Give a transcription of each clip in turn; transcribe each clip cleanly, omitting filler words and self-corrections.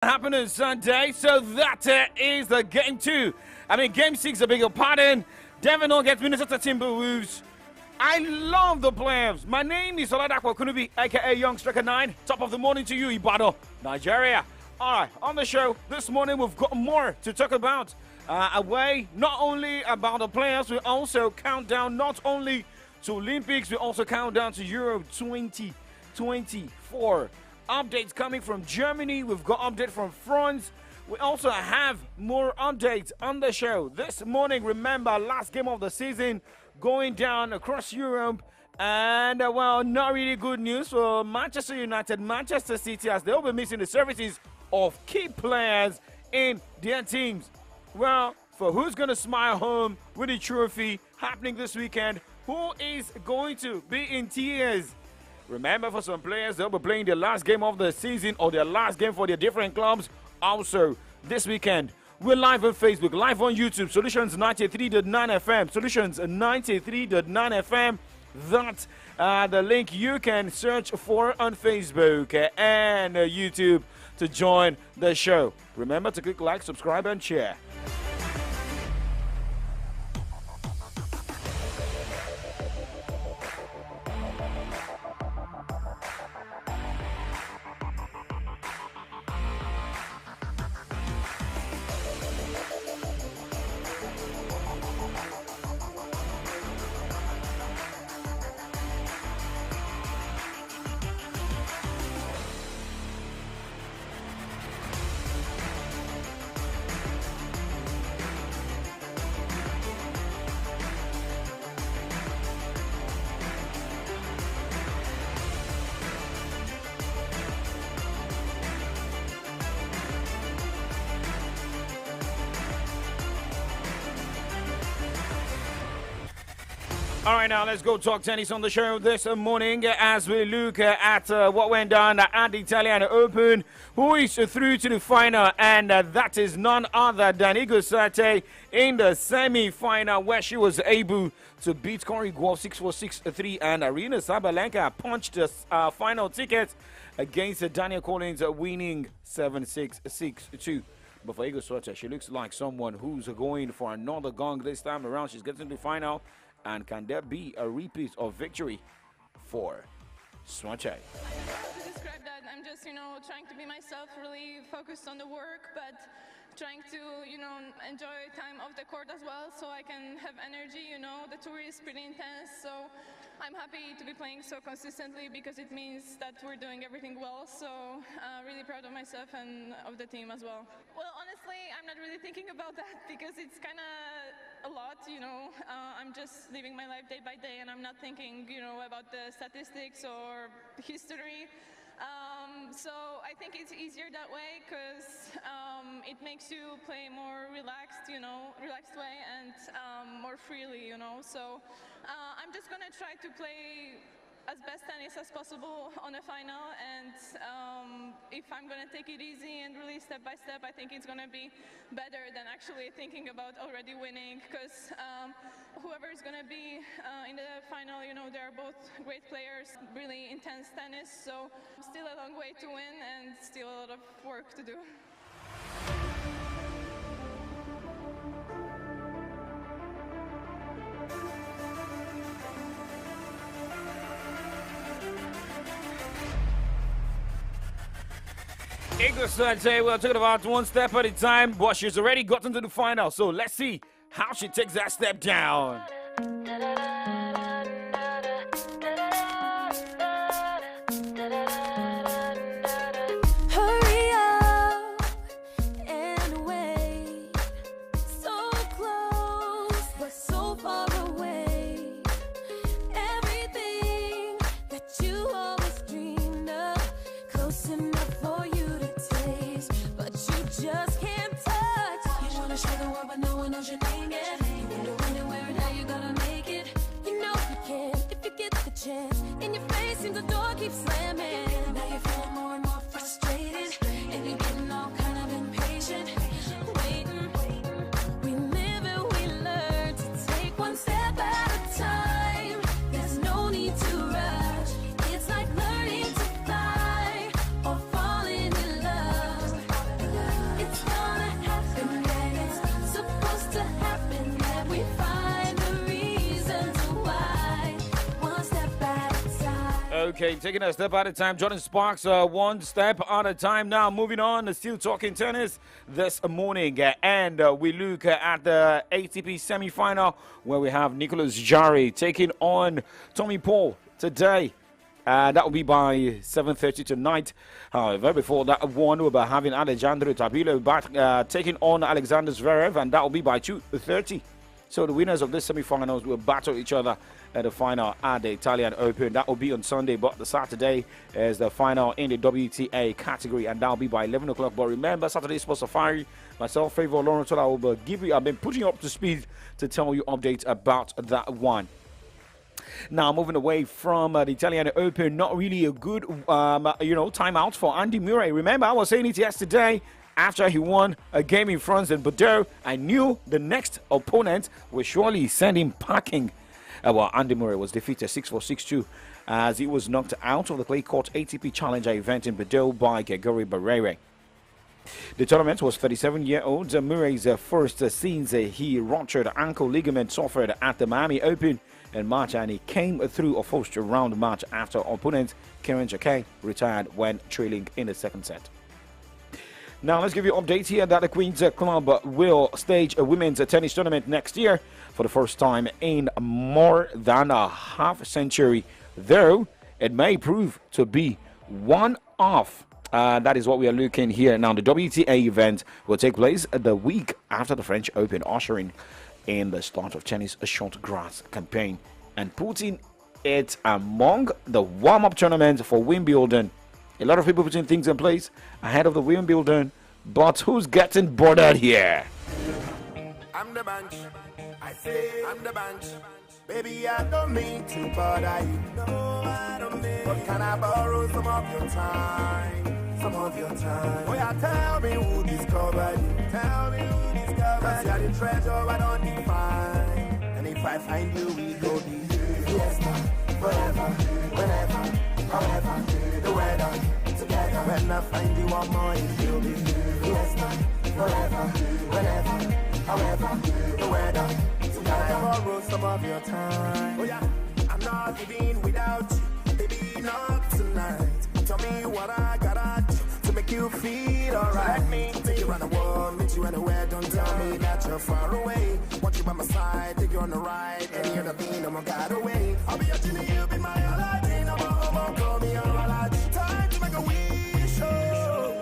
happening Sunday. So that is the game 2. Game 6, a bigger pardon. Denver Nuggets, Minnesota Timberwolves. I love the players. My name is OLADAPO Kunubi, aka Young Striker 9. Top of the morning to you, Ibadan, Nigeria. Alright, on the show this morning, we've got more to talk about. Away, not only about the players, we also count down not only to Olympics, we also count down to Euro 2024. Updates coming from Germany. We've got update from France. We also have more updates on the show this morning. Remember, last game of the season going down across Europe. And, not really good news for Manchester United, Manchester City, as they'll be missing the services of key players in their teams. Well, for who's going to smile home with the trophy happening this weekend, who is going to be in tears? Remember, for some players, they'll be playing their last game of the season or their last game for their different clubs. Also, this weekend, we're live on Facebook, live on YouTube, Solutions 93.9 FM, Solutions 93.9 FM. That's the link you can search for on Facebook and YouTube to join the show. Remember to click like, subscribe, and share. All right, now let's go talk tennis on the show this morning as we look at what went down at the Italian Open. Who is through to the final? And that is none other than Iga Swiatek in the semi-final, where she was able to beat Corey Goff 6-4, 6-3, and Arina Sabalenka punched the final ticket against Daniel Collins, winning 7-6, 6-2. But for Iga Swiatek, she looks like someone who's going for another gong this time around. She's getting to the final. And can there be a repeat of victory for Swiatek? To describe that, I'm just, trying to be myself, really focused on the work, but trying to, enjoy time off the court as well, so I can have energy. The tour is pretty intense, so I'm happy to be playing so consistently because it means that we're doing everything well. So really proud of myself and of the team as well. Well, honestly, I'm not really thinking about that because it's kind of a lot, I'm just living my life day by day and I'm not thinking, about the statistics or history. So I think it's easier that way because it makes you play more relaxed, relaxed way and more freely, So I'm just gonna try to play as best tennis as possible on a final, and if I'm gonna take it easy and really step by step, I think it's gonna be better than actually thinking about already winning, because whoever is gonna be in the final, they are both great players, really intense tennis, so still a long way to win and still a lot of work to do. Iga Swiatek, we're talking about one step at a time, but she's already gotten to the final. So let's see how she takes that step down. Hurry up and wait. So close, but so far away. Everything that you always dreamed of, close enough for you to taste, but you just can't touch. You wanna show the world, but no one knows your name yet. You wonder when and where and how you gonna make it. You know you can if you get the chance. In your face, seems the door keeps slamming. Now you're feeling more and more frustrated, and you're getting all kind of impatient. Waiting, we live and we learn to take one step at a time. There's no need to rush. It's like learning to fly or falling in love. Okay, taking a step at a time. Jordan Sparks, one step at a time now. Moving on, still talking tennis this morning. And we look at the ATP semi-final where we have Nicolas Jarry taking on Tommy Paul today. That will be by 7:30 tonight. However, before that one, we'll be having Alejandro Tabilo back taking on Alexander Zverev, and that will be by 2:30. So the winners of this semi-finals will battle each other at the final at the Italian Open. That will be on Sunday, but the Saturday is the final in the WTA category, and that will be by 11 o'clock. But remember, Saturday Sports Safari, myself, Favor Lawrence, I will give you. I've been putting you up to speed to tell you updates about that one. Now, moving away from the Italian Open, not really a good, timeout for Andy Murray. Remember, I was saying it yesterday. After he won a game in France in Bordeaux, I knew the next opponent would surely send him packing. Andy Murray was defeated 6-4, 6-2 as he was knocked out of the clay court ATP Challenger event in Bordeaux by Gregory Barrere. The tournament was 37-year-old Murray's first since he ruptured ankle ligament suffered at the Miami Open in March, and he came through a first-round match after opponent Karen Jacquet retired when trailing in the second set. Now, let's give you updates here that the Queen's Club will stage a women's tennis tournament next year for the first time in more than a half century, though it may prove to be one-off. That is what we are looking here. Now, the WTA event will take place the week after the French Open, ushering in the start of tennis a short grass campaign and putting it among the warm-up tournament for Wimbledon. A lot of people putting things in place ahead of the Wimbledon, but who's getting bothered here? I'm the bunch. I say I'm the bunch. Baby, I don't mean to bother you. No, I don't mean. But can I borrow some of your time? Some of your time. Oh, yeah, tell me who discovered you. Tell me who discovered you. 'Cause you're the treasure I don't define. And if I find you, we go be fiesta, forever, whenever, however, the weather, together. When I find you, I'm more in you'll be fiesta, forever, whenever, however, the weather, together. I borrow some of your time. Oh yeah, I'm not living without you, baby, not tonight. Tell me what I gotta do to make you feel alright. Let me take you around the world, meet you anywhere. Don't tell me that you're far away. Want you by my side, take you on the ride. Any other thing, I'm gonna get away. I'll be your genie, you'll be my Aladdin. I'm gonna call me your Aladdin. Time to make a wish, oh.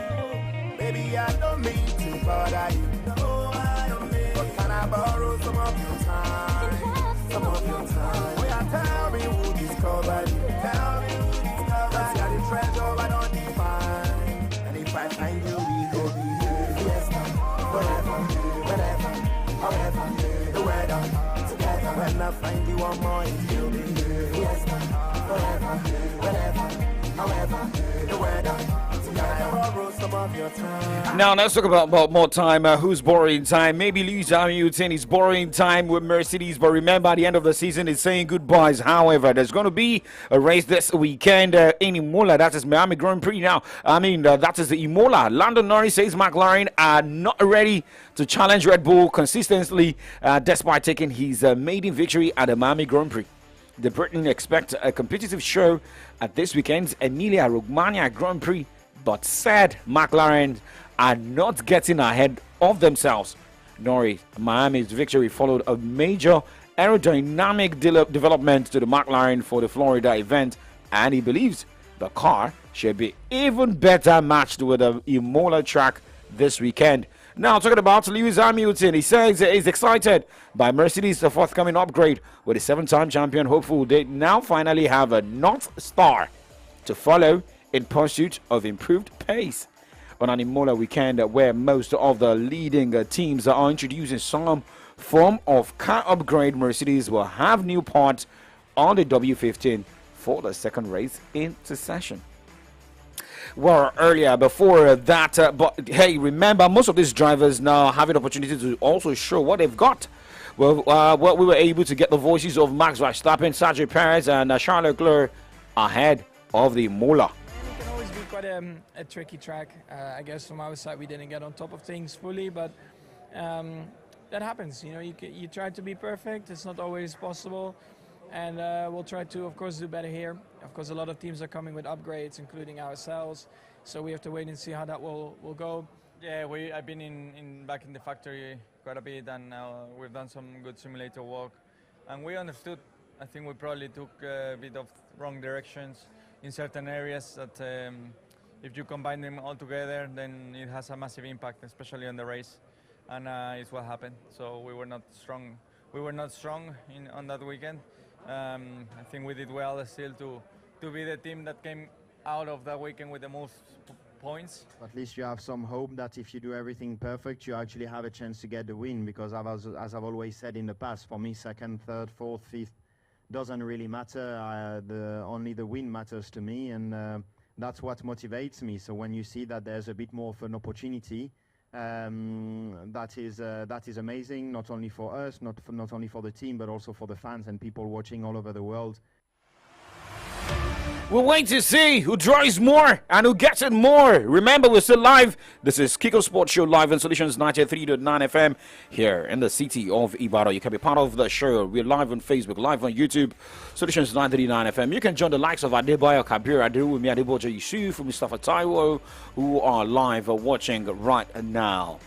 Baby, I don't mean to bother you. No, I don't mean. But can I borrow some of your time? Some of your time. Oh yeah, tell me who discovered you. Tell me who discovered you. 'Cause you're the treasure I don't define. And if I find you, we go be fiesta, forever, whenever, however, the weather, together. When I find you, I'm more in you'll be fiesta, forever, whenever, however, the weather, together. Borrow some of your time. Now, let's talk about more time. Who's borrowing time? Maybe Lewis Hamilton is borrowing time with Mercedes, but remember, at the end of the season, it's saying goodbyes. However, there's going to be a race this weekend in Imola. That is Miami Grand Prix now. That is the Imola. Lando Norris says McLaren are not ready to challenge Red Bull consistently, despite taking his maiden victory at the Miami Grand Prix. The Britain expect a competitive show at this weekend's Emilia-Romagna Grand Prix, but said McLaren are not getting ahead of themselves. Norris, Miami's victory followed a major aerodynamic development to the McLaren for the Florida event, and he believes the car should be even better matched with the Imola track this weekend. Now, talking about Lewis Hamilton, he says he's excited by Mercedes' forthcoming upgrade with the 7-time champion. Hopeful they now finally have a North Star to follow in pursuit of improved pace. On an Imola weekend where most of the leading teams are introducing some form of car upgrade, Mercedes will have new parts on the W15 for the second race in succession. Well, earlier before that, but hey, remember, most of these drivers now have an opportunity to also show what they've got. Well, we were able to get the voices of Max Verstappen, Sergio Perez, and Charles Leclerc ahead of the Imola. It can always be quite a tricky track. I guess from our side we didn't get on top of things fully, but that happens. You know, you try to be perfect. It's not always possible, and we'll try to, of course, do better here. Of course, a lot of teams are coming with upgrades, including ourselves. So we have to wait and see how that will go. Yeah, I've been back in the factory quite a bit, and we've done some good simulator work. And we understood, I think we probably took a bit of wrong directions in certain areas that if you combine them all together, then it has a massive impact, especially on the race. And it's what happened. So we were not strong. We were not strong on that weekend. I think we did well still to be the team that came out of that weekend with the most points. At least you have some hope that if you do everything perfect, you actually have a chance to get the win, because as I've always said in the past, for me, second, third, fourth, fifth doesn't really matter. Only the win matters to me, and that's what motivates me. So when you see that there's a bit more of an opportunity, that is amazing, not only for us, not only for the team, but also for the fans and people watching all over the world. We'll wait to see who draws more and who gets it more. Remember, we're still live. This is Kiko Sports Show live on Solutions 93.9 FM here in the city of Ibadan. You can be part of the show. We're live on Facebook, live on YouTube, Solutions 93.9 FM. You can join the likes of Adebayo, Kabir, Adewumi, Adeboja, Yusuf, Mustafa Taiwo, who are live watching right now.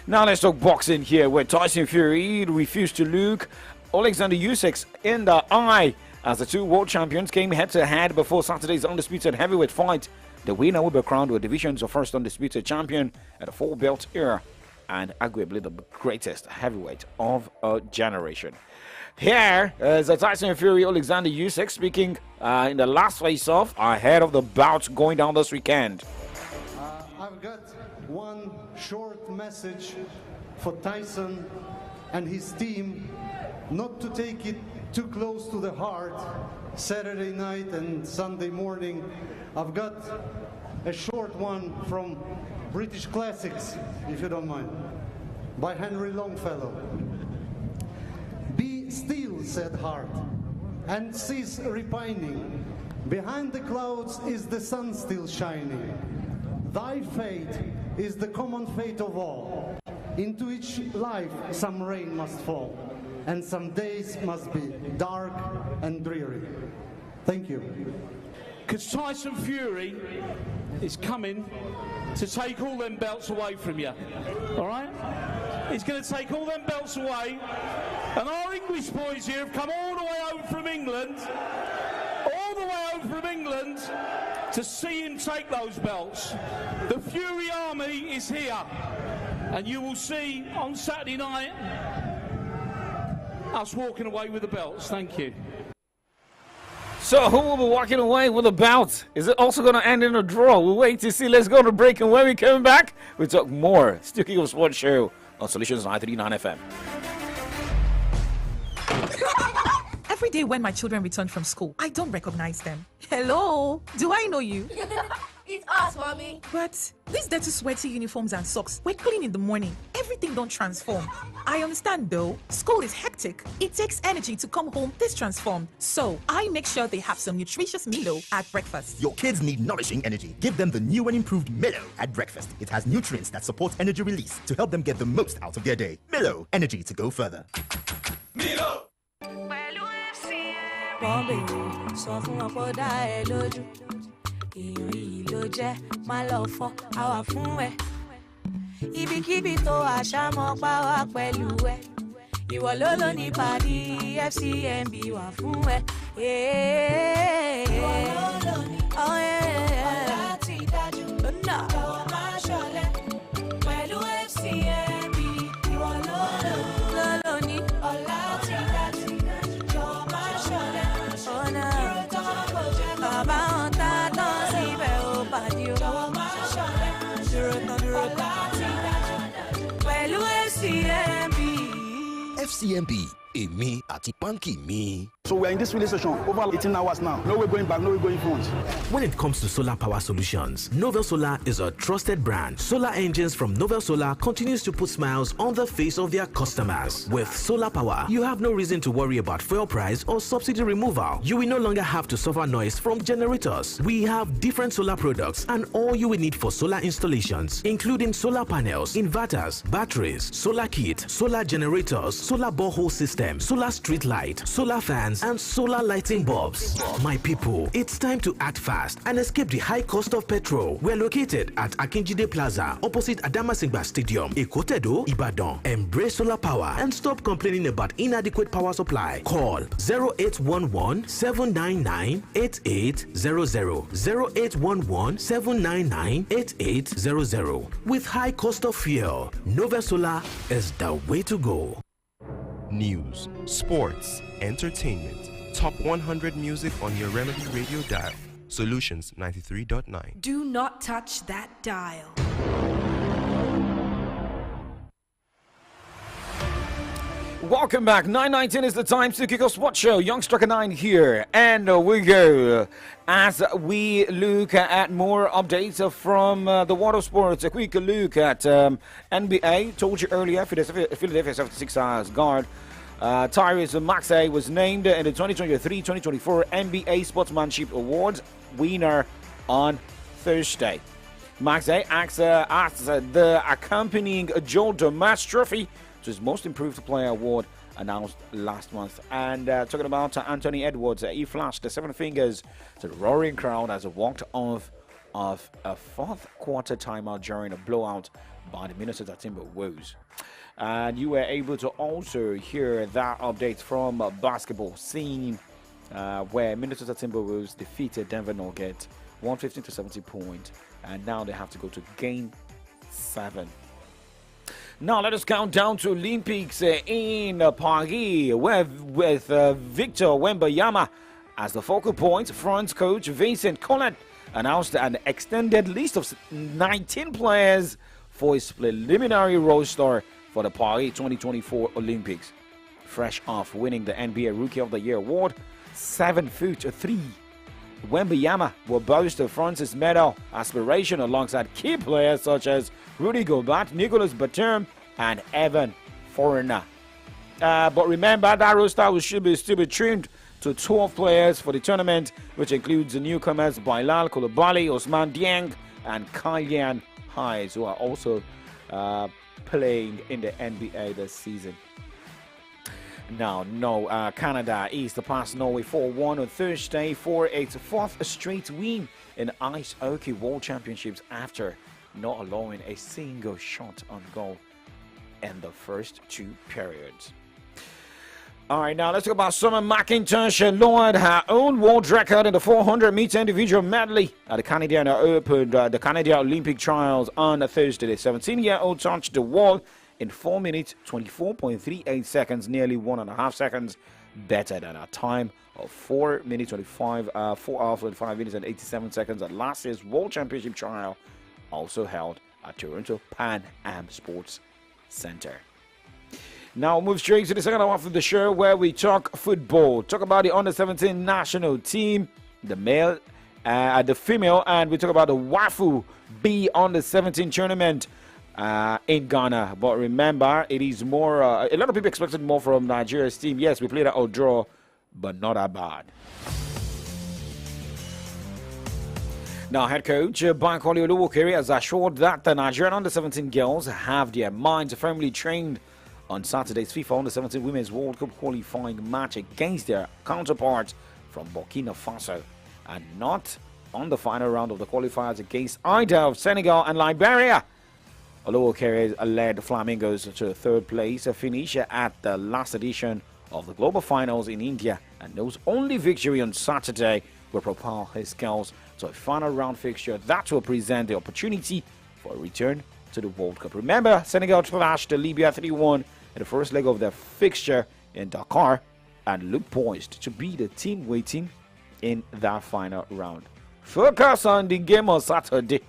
Now let's talk boxing here, where Tyson Fury refused to look Alexander Usyk in the eye as the two world champions came head-to-head before Saturday's undisputed heavyweight fight. The winner will be crowned with divisions of first undisputed champion at a full-belt era and arguably the greatest heavyweight of a generation. Here is Tyson Fury, Alexander Usyk speaking in the last face-off ahead of the bout going down this weekend. I've got one short message for Tyson and his team, not to take it too close to the heart. Saturday night and Sunday morning, I've got a short one from British Classics, if you don't mind, by Henry Longfellow. Be still, said heart, and cease repining. Behind the clouds is the sun still shining. Thy fate is the common fate of all. Into each life some rain must fall, and some days must be dark and dreary. Thank you. Because Tyson Fury is coming to take all them belts away from you. All right? He's going to take all them belts away. And our English boys here have come all the way over from England, to see him take those belts. The Fury army is here. And you will see on Saturday night us walking away with the belts. Thank you. So who will be walking away with the bout? Is it also going to end in a draw? We'll wait to see. Let's go to break, and when we come back, we'll talk more. Still Kiko Sports Show on Solutions 939 FM. Every day when my children return from school, I don't recognize them. Hello? Do I know you? It's us, mommy. But these dirty, sweaty uniforms and socks were clean in the morning. Everything don't transform. I understand though. School is hectic. It takes energy to come home this transformed. So I make sure they have some nutritious Milo at breakfast. Your kids need nourishing energy. Give them the new and improved Milo at breakfast. It has nutrients that support energy release to help them get the most out of their day. Milo, energy to go further. Milo! ìrìn ló jẹ́ má lọ fọ́ àwa fún ẹ ibikíbi tó àṣàmọ́ pa wá pẹ̀lú ẹ ìwọ ló ló ní pàdé FCMB wà fún ẹ. ìwọ ló ló ní ọ̀la ti dájú jọ̀wọ́ má ṣọ̀lẹ pẹ̀lú FCMB ìwọ ló ló ní ọ̀la ti dájú jọ̀wọ́ má ṣọ̀lẹ ọ̀nà ìrọ̀tọ́ kò jẹ́ bàbá ọ̀tá tán síbẹ̀ ó pàdé o jọ̀wọ́ má ṣọ̀lẹ dúró tán pẹ̀lú FCMB. FCMB, èmi àti pánkì mi. So we are in this filling station over 18 hours now. No way going back, no way going front. When it comes to solar power solutions, Novel Solar is a trusted brand. Solar engines from Novel Solar continues to put smiles on the face of their customers. With solar power, you have no reason to worry about fuel price or subsidy removal. You will no longer have to suffer noise from generators. We have different solar products and all you will need for solar installations, including solar panels, inverters, batteries, solar kit, solar generators, solar borehole system, solar street light, solar fans, fans, and solar lighting bulbs. My people, it's time to act fast and escape the high cost of petrol. We're located at Akinjide Plaza, opposite Adamasingba Stadium, Ikotedo, Ibadan. Embrace solar power and stop complaining about inadequate power supply. Call 0811-799-8800. 0811-799-8800. With high cost of fuel, Nova Solar is the way to go. News, sports, entertainment. Top 100 music on your Remedy Radio dial. Solutions 93.9. Do not touch that dial. Welcome back. 9:19 is the time to kick off Sports Show. Young Striker 9 here. And we go as we look at more updates from the water sports. A quick look at NBA. Told you earlier, Philadelphia 76ers guard Tyrese Maxey was named in the 2023-2024 NBA Sportsmanship Awards winner on Thursday. Maxey asked the accompanying Joe Domas Trophy to his Most Improved Player award announced last month. And talking about Anthony Edwards, he flashed the 7 fingers to the roaring crowd as he walked off of a fourth quarter timeout during a blowout by the Minnesota Timberwolves. And you were able to also hear that update from basketball scene where Minnesota Timberwolves defeated Denver Nuggets 115-70 points, and now they have to go to Game 7. Now let us count down to Olympics in Paris with Victor Wembanyama as the focal point. France coach Vincent Collet announced an extended list of 19 players for his preliminary roster for the Paris 2024 Olympics. Fresh off winning the NBA Rookie of the Year award, 7'3", Wembanyama will boast France's medal aspiration alongside key players such as Rudy Gobert, Nicolas Batum, and Evan Fournier. But remember, that roster should still be trimmed to 12 players for the tournament, which includes the newcomers Bilal Koulibaly, Osman Dieng, and Kylian Hayes, who are also playing in the NBA this season. Now, Canada is to pass Norway 4-1 on Thursday for its fourth straight win in Ice Hockey World Championships after not allowing a single shot on goal in the first 2 periods. All right, now let's talk about Summer McIntosh lowered her own world record in the 400-meter individual medley at the Canadian Open, the Canadian Olympic Trials on Thursday. The 17-year-old touched the wall in 4 minutes, 24.38 seconds, nearly 1.5 seconds better than a time of 4 minutes, 4 hours, 25 minutes and 87 seconds at last year's World Championship trial, also held at Toronto Pan Am Sports Center. Now we'll move straight to the second half of the show where we talk football. Talk about the under-17 national team, the male, the female, and we talk about the WAFU B under-17 tournament in Ghana. But remember, it is more, a lot of people expected more from Nigeria's team. Yes, we played a draw, but not that bad. Now, head coach Bankole Oluwokere has assured that the Nigerian under-17 girls have their minds firmly trained on Saturday's FIFA Under-17 Women's World Cup qualifying match against their counterparts from Burkina Faso, and not on the final round of the qualifiers against either of Senegal and Liberia. Oluwokere led Flamingos to the third place finish at the last edition of the Global Finals in India, and those only victory on Saturday will propel his girls to a final round fixture that will present the opportunity for a return to the World Cup. Remember, Senegal thrashed Libya 3-1 in the first leg of their fixture in Dakar and look poised to be the team waiting in that final round. Focus on the game on Saturday.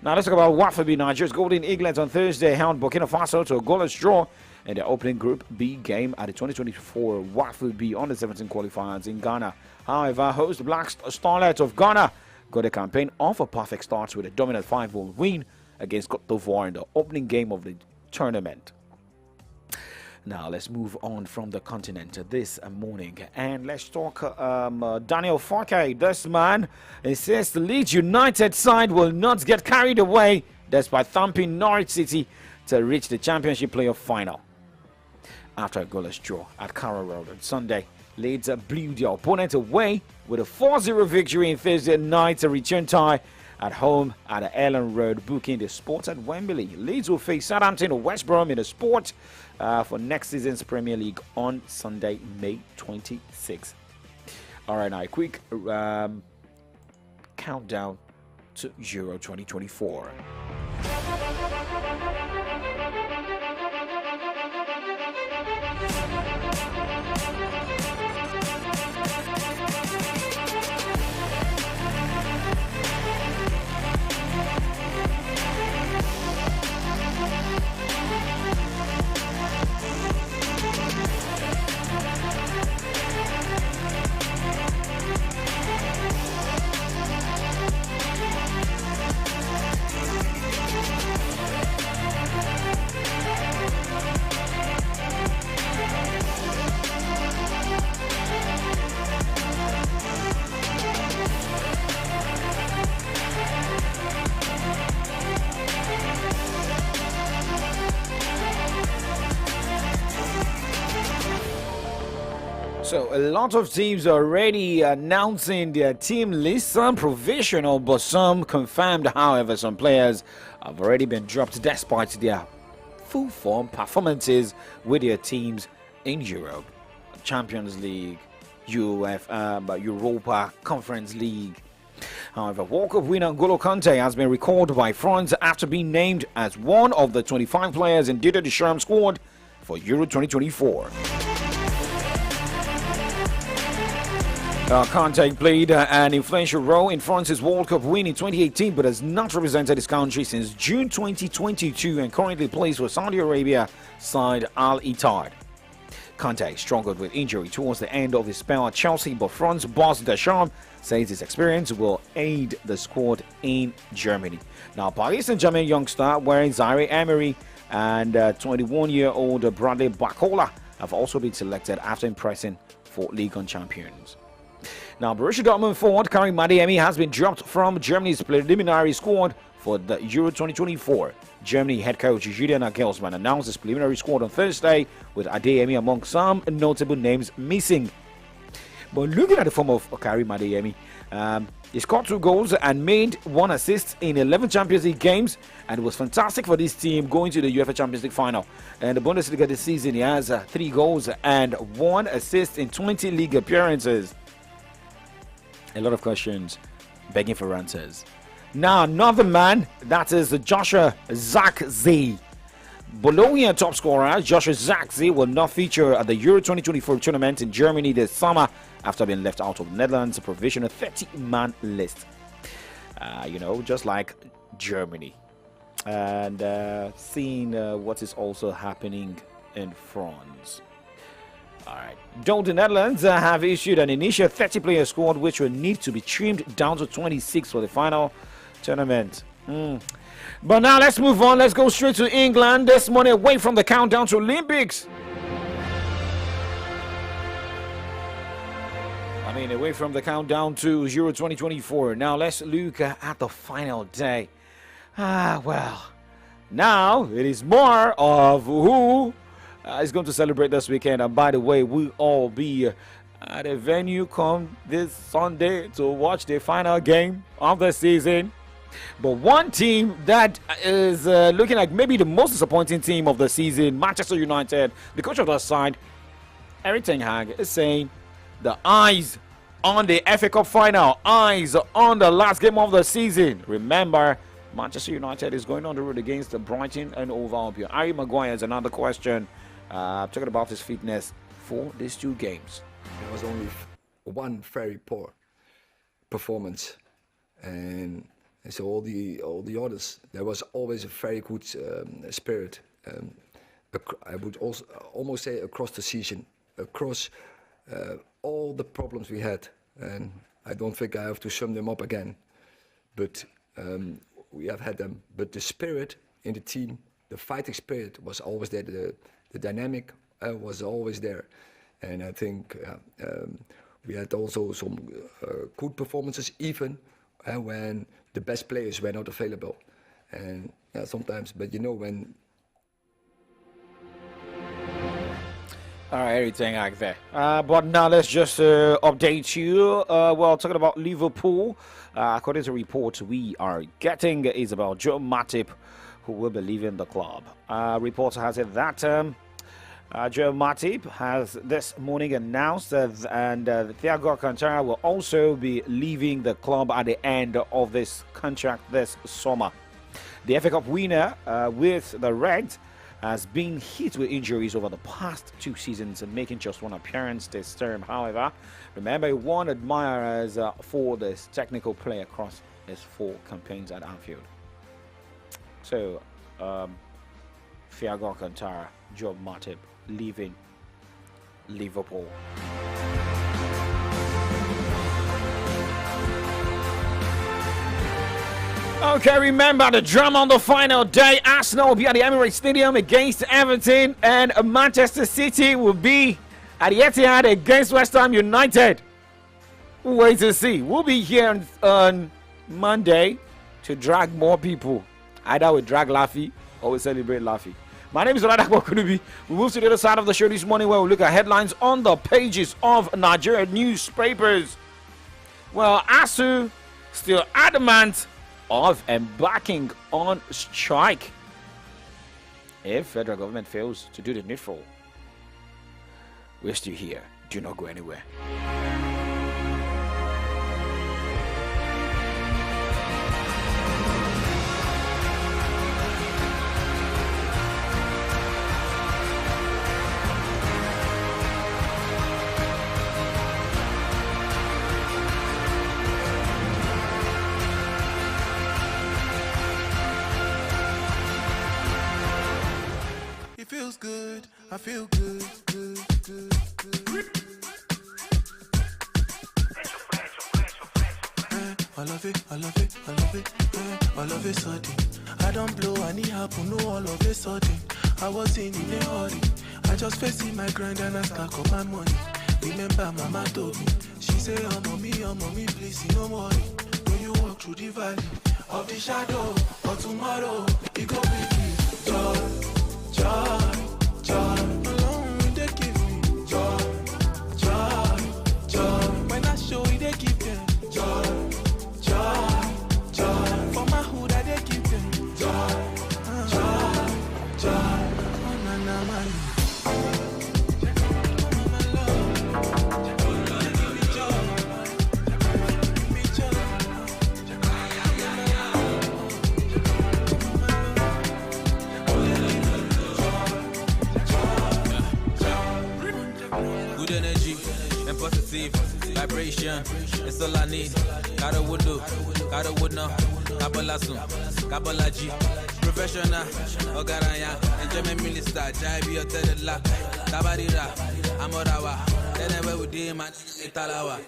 Now let's talk about WAFB. Nigeria's Golden Eaglets on Thursday held Burkina Faso to a goalless draw in their opening Group B game at the 2024 WAFB Under-17 qualifiers in Ghana. However, host Black Starlets of Ghana got a campaign off a perfect start with a dominant 5-0 win against Côte d'Ivoire in the opening game of the tournament. Now let's move on from the continent this morning and let's talk Daniel Farke. This man insists the Leeds United side will not get carried away despite thumping Norwich City to reach the Championship playoff final. After a goalless draw at Carrow Road on Sunday, Leeds blew their opponent away with a 4-0 victory in Thursday night's return tie at home at Ellen Road, booking the sport at Wembley. Leeds will face Southampton or West Brom in the sport for next season's Premier League on Sunday, May 26th. All right, now a quick countdown to Euro 2024. So a lot of teams are already announcing their team list, some provisional, but some confirmed. However, some players have already been dropped despite their full form performances with their teams in Europe, Champions League, Europa Conference League. However, World Cup winner N'Golo Kante has been recalled by France after being named as one of the 25 players in Didier Deschamps' squad for Euro 2024. Kante played an influential role in France's World Cup win in 2018, but has not represented his country since June 2022 and currently plays for Saudi Arabia side Al Ittihad. Kante struggled with injury towards the end of his spell at Chelsea, but France boss Deschamps says his experience will aid the squad in Germany. Now, Paris Saint-Germain youngster wearing Zaire Emery and 21-year-old Bradley Barcola have also been selected after impressing for Ligue 1 champions. Now, Borussia Dortmund forward Karim Adeyemi has been dropped from Germany's preliminary squad for the Euro 2024. Germany head coach Julian Nagelsmann announced his preliminary squad on Thursday, with Adeyemi among some notable names missing. But looking at the form of Karim Adeyemi, he scored 2 goals and made 1 assist in 11 Champions League games, and it was fantastic for this team going to the UEFA Champions League final. And the Bundesliga this season, he has 3 goals and 1 assist in 20 league appearances. A lot of questions begging for answers. Now, another man, that is Joshua Zirkzee. Bologna top scorer Joshua Zirkzee will not feature at the Euro 2024 tournament in Germany this summer after being left out of the Netherlands' provisional 30-man list. Just like Germany. And seeing what is also happening in France. All right. Though the Netherlands have issued an initial 30-player squad, which will need to be trimmed down to 26 for the final tournament. But now let's move on. Let's go straight to England this morning, away from the countdown to Olympics. Away from the countdown to Euro 2024. Now let's look at the final day. Well, now it is more of who is going to celebrate this weekend. And by the way, we'll all be at a venue come this Sunday to watch the final game of the season. But one team that is looking like maybe the most disappointing team of the season, Manchester United, the coach of that side, Erik ten Hag, is saying the eyes on the FA Cup final, eyes on the last game of the season. Remember, Manchester United is going on the road against Brighton and Hove Albion. Harry Maguire is another question. Talking about his fitness for these 2 games. There was only one very poor performance, and so all the others, there was always a very good spirit. I would also almost say across the season, across all the problems we had, and I don't think I have to sum them up again, but we have had them. But the spirit in the team, the fighting spirit was always there. The dynamic was always there, and I think we had also some good performances, even when the best players were not available. And sometimes, but when All right, everything like that. But now let's just update you. Well, talking about Liverpool, according to reports we are getting, is about Joe Matip, who will be leaving the club. Reports has it that Joe Matip has this morning announced that Thiago Alcantara will also be leaving the club at the end of this contract this summer. The FA Cup winner with the Reds has been hit with injuries over the past 2 seasons and making just one appearance this term. However, remember, he won admirers for this technical play across his 4 campaigns at Anfield. So, Thiago Alcantara, Joe Matip leaving Liverpool. Okay, remember the drama on the final day. Arsenal will be at the Emirates Stadium against Everton, and Manchester City will be at the Etihad against West Ham United. Wait to see. We'll be here on Monday to drag more people. Either we drag Laffy or we celebrate Laffy. My name is OLADAPO Kunubi. We move to the other side of the show this morning where we look at headlines on the pages of Nigerian newspapers. Well, ASU still adamant of embarking on strike if federal government fails to do the needful. We're still here. Do not go anywhere. Feels good, I feel good, good, good, good. I love it, I love it, I love it, I love it sudden. I don't blow, I need happen, no all of a sudden. I was in a hurry, I just facing my grind and I stack up my money. Remember mama told me, she say, oh mommy, please, no worry. When you walk through the valley of the shadow, or tomorrow, it go with you, joy. Joy, alone they give me joy, joy, joy. When I show you, they give them joy, joy, joy. For my hood, I they give them joy, joy, joy. Oh na na man. Positive vibration, it's all I need. Gotta would do, gotta would know. Kabbalah soon, Kabbalah G. Professional, Ogaraya, enjoyment minister, Jaibi or Tedela, Tabarira, Amorawa, then we did man, Italawa,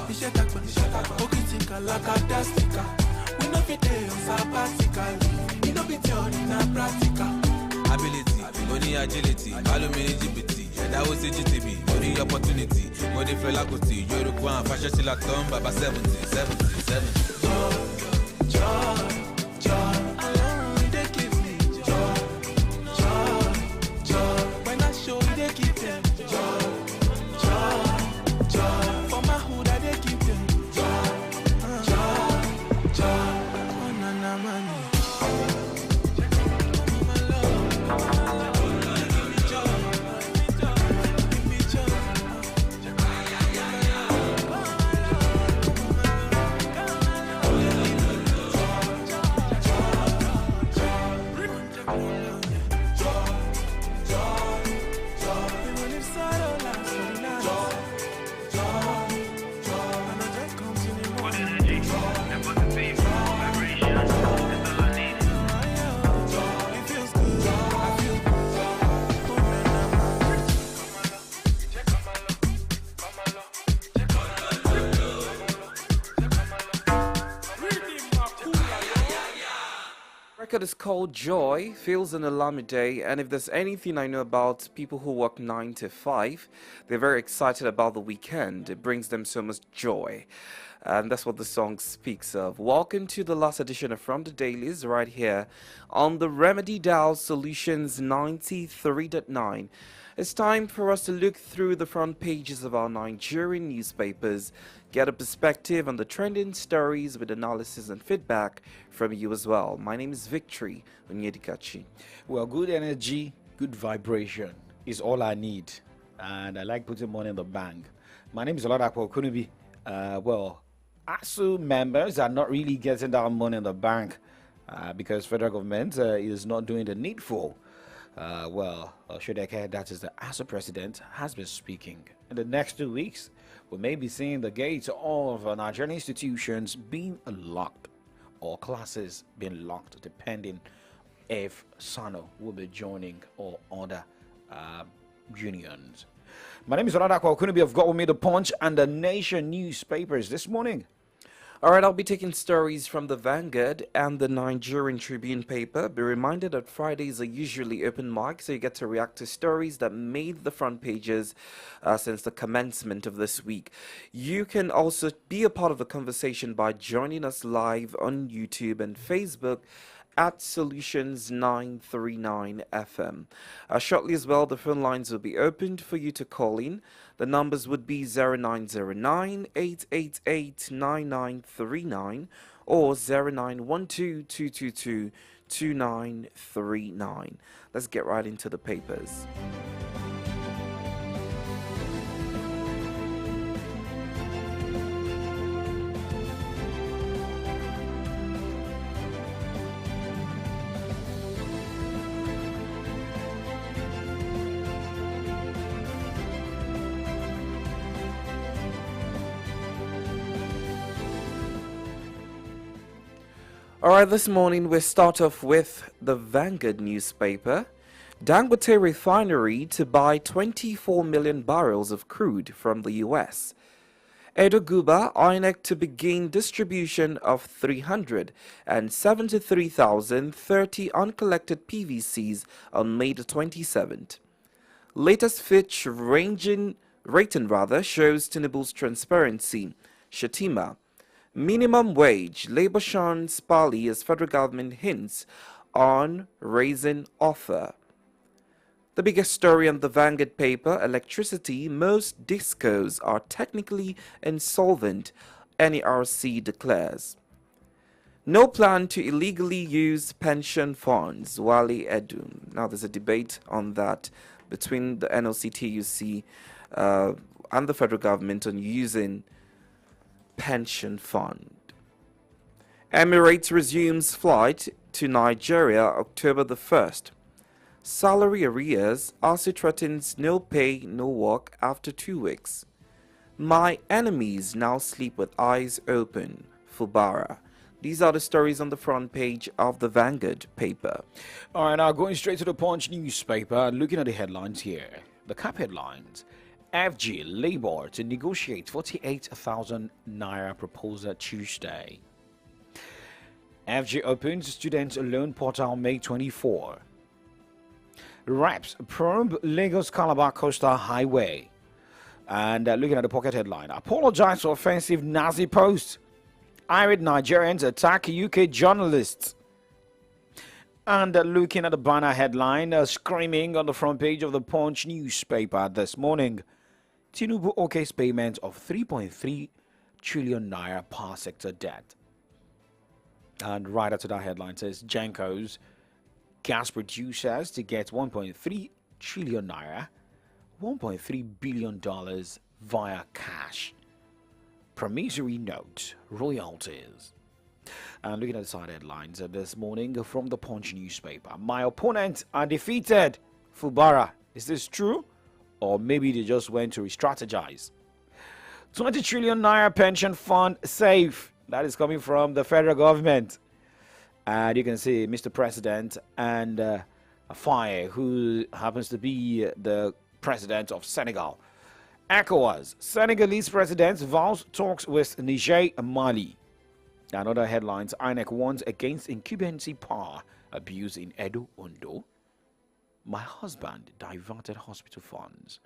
Ishetaka, Okitika, Lakadastika. We know fit on sabbatical, we know fit on a practical. Ability, only agility, alumini GPT. That was GTB, only opportunity. Go the Felakuti, Yoruba, Fashion Silaton, Baba 70. Joy, alone they give me joy, when I show you, they give them joy, for my hood, I they give them joy, oh na na money. Record is called Joy, feels an alarming day, and if there's anything I know about people who work 9 to 5, they're very excited about the weekend. It brings them so much joy. And that's what the song speaks of. Welcome to the last edition of From the Dailies right here on the Remedy Dial Solutions 93.9. It's time for us to look through the front pages of our Nigerian newspapers, get a perspective on the trending stories with analysis and feedback from you as well. My name is Victory Onyedikachi. Well, good energy, good vibration is all I need. And I like putting money in the bank. My name is OLADAPO. Couldn't be. ASU members are not really getting that money in the bank because federal government is not doing the needful. Shodeke, that is the ASU president, has been speaking. In the next 2 weeks, we may be seeing the gates of Nigerian institutions being locked or classes being locked, depending if SANO will be joining or other unions. My name is OLADAPO. Couldn't be. I've got with me the Punch and the Nation newspapers this morning. All right, I'll be taking stories from the Vanguard and the Nigerian Tribune paper. Be reminded that Fridays are usually open mic, so you get to react to stories that made the front pages since the commencement of this week. You can also be a part of the conversation by joining us live on YouTube and Facebook at Solutions 939 FM. Shortly as well, the phone lines will be opened for you to call in. The numbers would be 0909-888-9939 or 0912-222-2939. Let's get right into the papers. All right, this morning we start off with the Vanguard newspaper. Dangote refinery to buy 24 million barrels of crude from the U.S. Edo Guba, INEC to begin distribution of 373,030 uncollected PVCs on May the 27th. Latest Fitch rating shows Tinubu's transparency. Shatima. Minimum wage, Labour shunts Pali as federal government hints on raising offer. The biggest story on the Vanguard paper, electricity, most discos are technically insolvent, NERC declares. No plan to illegally use pension funds, Wale Edun. Now there's a debate on that between the NLC-TUC and the federal government on using pension fund. Emirates resumes flight to Nigeria October the 1st. Salary arrears, ASU threatens no pay, no work after 2 weeks. My enemies now sleep with eyes open. Fubara. These are the stories on the front page of the Vanguard paper. All right, now going straight to the Punch newspaper, looking at the headlines here. The cap headlines. FG Labour to negotiate 48,000 naira proposal Tuesday. FG opens student loan portal May 24. Reps probe Lagos Calabar Coastal Highway. And looking at the pocket headline, apologize for offensive Nazi post. Irate Nigerians attack UK journalists. And looking at the banner headline, screaming on the front page of the Punch newspaper this morning. Tinubu okays payment of 3.3 trillion naira power sector debt. And right after that headline says Genco's gas producers to get 1.3 trillion naira, $1.3 billion via cash. Promissory note, royalties. And looking at the side headlines this morning from the Punch newspaper. My opponents are defeated. Fubara, is this true? Or maybe they just went to re-strategize. 20 trillion naira pension fund safe. That is coming from the federal government. And you can see Mr. President and Faye, who happens to be the president of Senegal. ECOWAS, Senegalese president vows talks with Niger and Mali. And other headlines, INEC warns against incumbency power abuse in Edo, Ondo. My husband diverted hospital funds.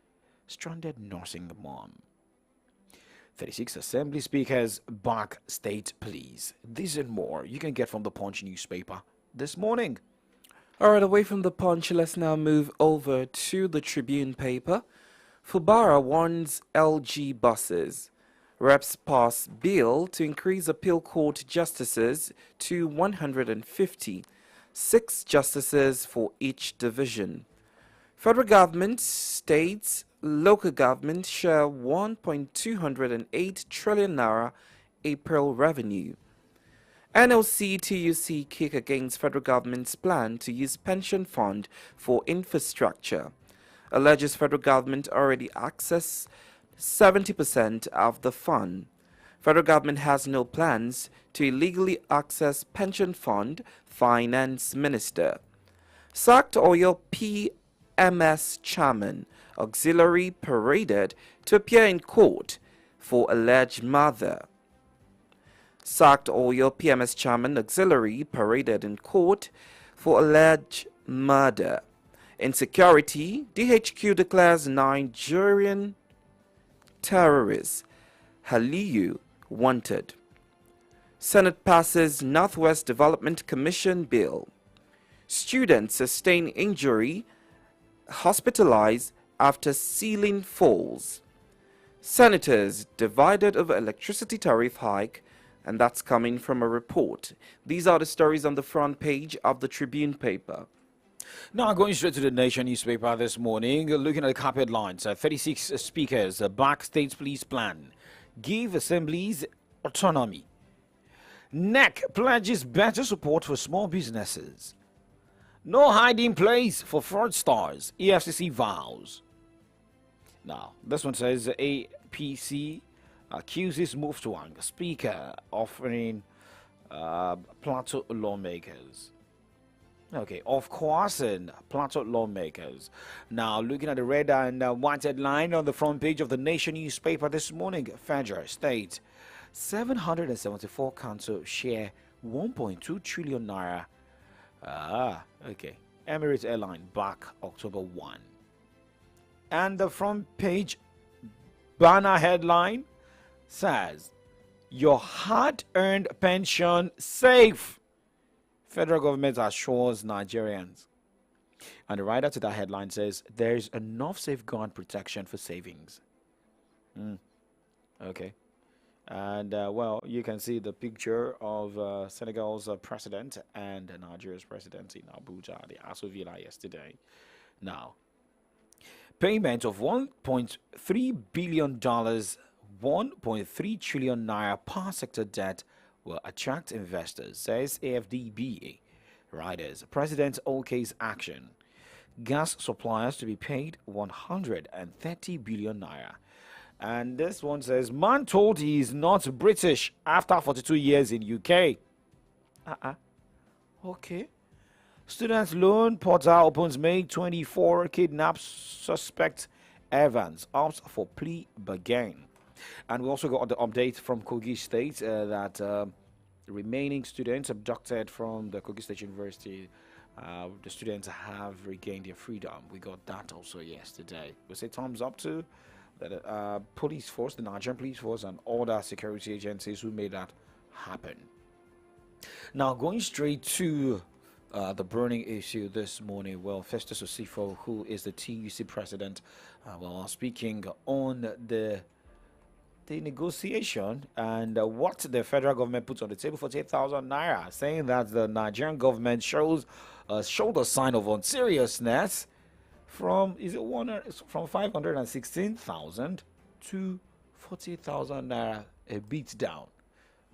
Stranded nursing mom. 36 Assembly Speakers back state police. This and more you can get from the Punch newspaper this morning. All right, away from the Punch, let's now move over to the Tribune paper. Fubara warns LG buses. Reps pass bill to increase appeal court justices to 150, 6 justices for each division. Federal government, states, local government share 1.208 trillion naira April revenue. NLC TUC kick against federal government's plan to use pension fund for infrastructure. Alleges federal government already access 70% of the fund. Federal government has no plans to illegally access pension fund, finance minister. Sacked Oyo PMS chairman, auxiliary paraded to appear in court for alleged murder. Sacked Oyo PMS chairman, auxiliary paraded in court for alleged murder. Insecurity, DHQ declares Nigerian terrorist Haliyu wanted. Senate passes Northwest Development Commission bill. Students sustain injury, hospitalized after ceiling falls. Senators divided over electricity tariff hike, and that's coming from a report. These are the stories on the front page of the Tribune paper. Now, going straight to the Nation newspaper this morning, looking at the carpet lines, 36 speakers back state police plan, give assemblies autonomy. NEC pledges better support for small businesses. No hiding place for fraudsters, EFCC vows. Now, this one says APC accuses Muftwang, speaker, offering plateau lawmakers. Okay, of course, plateau lawmakers. Now, looking at the red and white headline on the front page of the Nation newspaper this morning, Federal State, 774 council share 1.2 trillion naira. Okay. Emirates Airline back October 1. And the front page banner headline says, your hard-earned pension safe. Federal government assures Nigerians. And the writer to that headline says, there's enough safeguard protection for savings. Okay. And, well, you can see the picture of Senegal's president and Nigeria's president in Abuja, the Aso Villa yesterday. Now, payment of $1.3 billion, 1.3 trillion naira power sector debt will attract investors, says AFDB. Riders, President Oke's action. Gas suppliers to be paid 130 billion naira. And this one says, man told he is not British after 42 years in UK. Okay. Students loan portal opens May 24. Kidnaps suspect Evans. Opts for plea bargain. And we also got the update from Kogi State that remaining students abducted from the Kogi State University, the students have regained their freedom. We got that also yesterday. We say thumbs up to the police force, the Nigerian police force, and other security agencies who made that happen. Now, going straight to the burning issue this morning, well, Festus Osifo, who is the TUC president, speaking on the negotiation and what the federal government puts on the table, 48,000 naira, saying that the Nigerian government showed a sign of unseriousness from 516,000 to 40,000 naira, a beat down.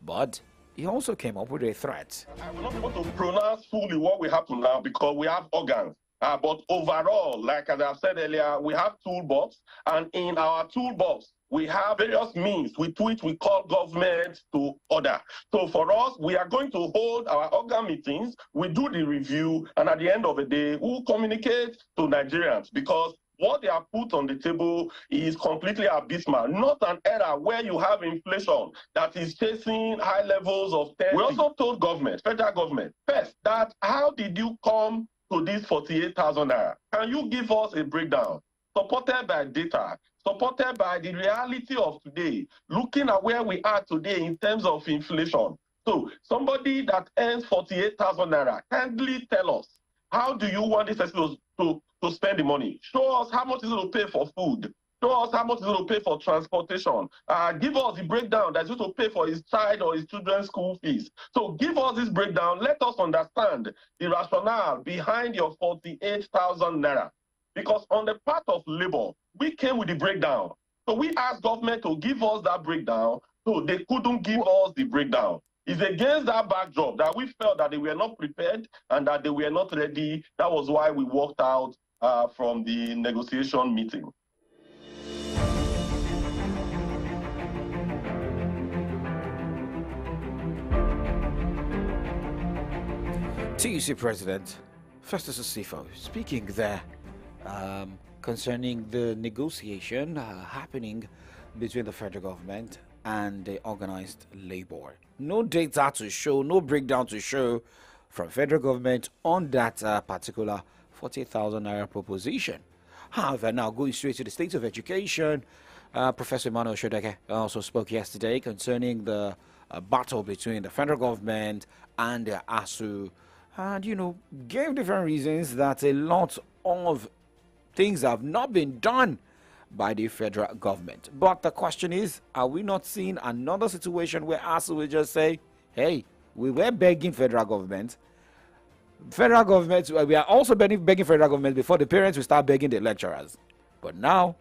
But he also came up with a threat. I will not be able to pronounce fully what will happen now because we have organs. But overall, like as I said earlier, we have toolbox, and in our toolbox, we have various means with which we call government to order. So for us, we are going to hold our organ meetings, we do the review, and at the end of the day, we'll communicate to Nigerians because what they have put on the table is completely abysmal. Not an era where you have inflation that is chasing high levels of debt. We also told government, federal government, first, that how did you come to this 48,000 naira? Can you give us a breakdown supported by data, supported by the reality of today, looking at where we are today in terms of inflation. So somebody that earns 48,000 naira, kindly tell us, how do you want this person to spend the money? Show us how much is it to pay for food. Show us how much is it to pay for transportation. Give us the breakdown that's going to pay for his child or his children's school fees. So give us this breakdown. Let us understand the rationale behind your 48,000 naira. Because on the part of labor, we came with the breakdown. So we asked government to give us that breakdown, so they couldn't give us the breakdown. It's against that backdrop that we felt that they were not prepared and that they were not ready. That was why we walked out from the negotiation meeting. TUC President Festus Osifo speaking there concerning the negotiation happening between the federal government and the organized labor. No data to show, no breakdown to show from federal government on that particular 40,000 naira proposition. However, now going straight to the state of education, Professor Emmanuel Shodeke also spoke yesterday concerning the battle between the federal government and the ASU, and gave different reasons that a lot of things have not been done by the federal government. But the question is, are we not seeing another situation where ASU will just say, hey, we were begging federal government, we are also begging federal government before the parents will start begging the lecturers. But now,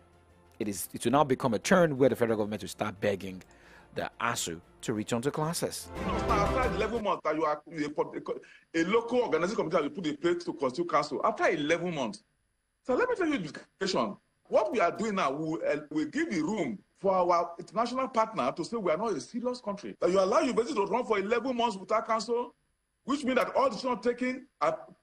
it will now become a turn where the federal government will start begging the ASU to return to classes. After 11 months that you are a local organizing committee that you put in place to constitute council, after 11 months. So let me tell you the question. What we are doing now, we give the room for our international partner to say we are not a serious country. That you allow university to run for 11 months without council, which means that all decisions taken,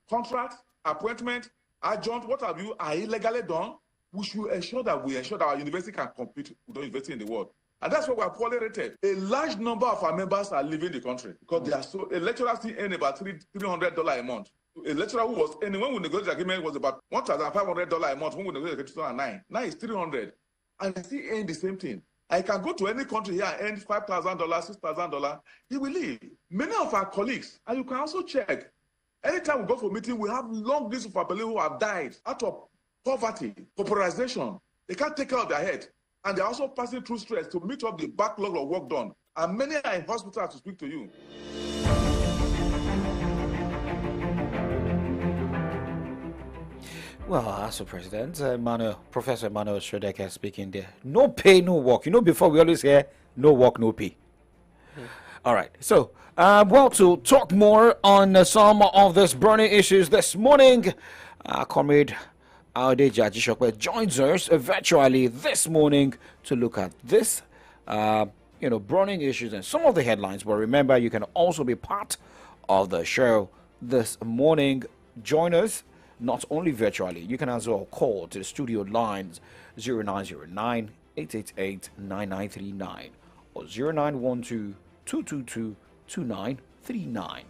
contracts, appointment, adjunct, what have you, are illegally done. We should ensure that our university can compete with the university in the world. And that's why we are poorly rated. A large number of our members are leaving the country because they are so. A lecturer still earn about $300 a month. A lecturer who was earning when we negotiated the agreement was about $1,500 a month when we negotiated in 2009. Now it's $300, and I still earn the same thing. I can go to any country here and earn $5,000, $6,000. He will leave. Many of our colleagues, and you can also check. Anytime we go for a meeting, we have long lists of our people who have died out of poverty, pauperization. They can't take care of their head. And they're also passing through stress to meet up the backlog of work done. And many are in hospital to speak to you. Well, as a president, Professor Emmanuel Shodeke speaking there. No pay, no work. Before we always hear no work, no pay. All right. So, to talk more on some of these burning issues this morning, Comrade Adeji Ajishokwe joins us virtually this morning to look at this, burning issues and some of the headlines. But remember, you can also be part of the show this morning. Join us not only virtually, you can as well call to the studio lines 0909 888 9939 or 0912 222 2939.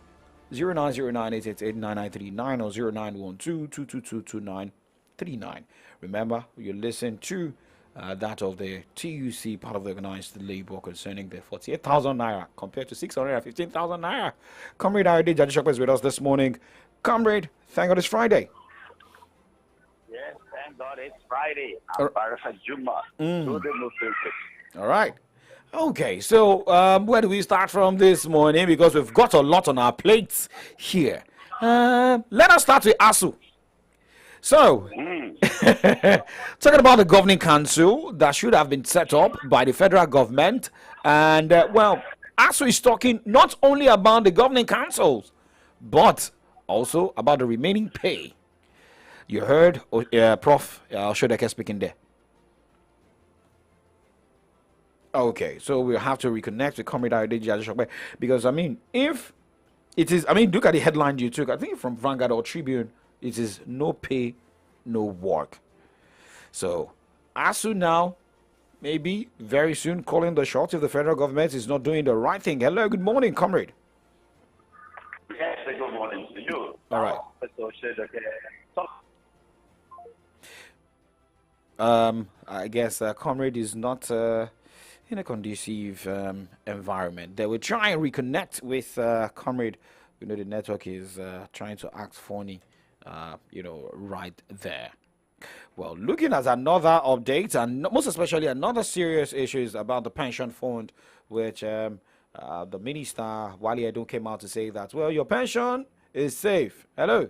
0909 888 9939 or 0912 222 2939. Remember, you listen to that of the TUC, part of the organized labor, concerning the 48,000 naira compared to 615,000 naira. Comrade Adeji Ajishokwe is with us this morning. Comrade, thank God it's Friday. Yes, thank God it's Friday. Baraka Juma. All right. Okay, so where do we start from this morning? Because we've got a lot on our plates here. Let us start with ASU. So, talking about the governing council that should have been set up by the federal government. And, ASU is talking not only about the governing councils, but also about the remaining pay. You heard Prof. Shodeke speaking there. Okay, so we'll have to reconnect with Comrade Adeji Ajishokwe because, if it is, look at the headline you took, I think from Vanguard or Tribune, it is no pay, no work. So, ASU now, maybe very soon, calling the shots if the federal government is not doing the right thing. Hello, good morning, Comrade. Yes, good morning to you. All right. I guess Comrade is not in a conducive environment. They will try and reconnect with Comrade. You know, the network is trying to act funny, right there. Well, looking at another update, and most especially another serious issues about the pension fund, which the minister, Wale Edun, came out to say that, well, your pension is safe. Hello,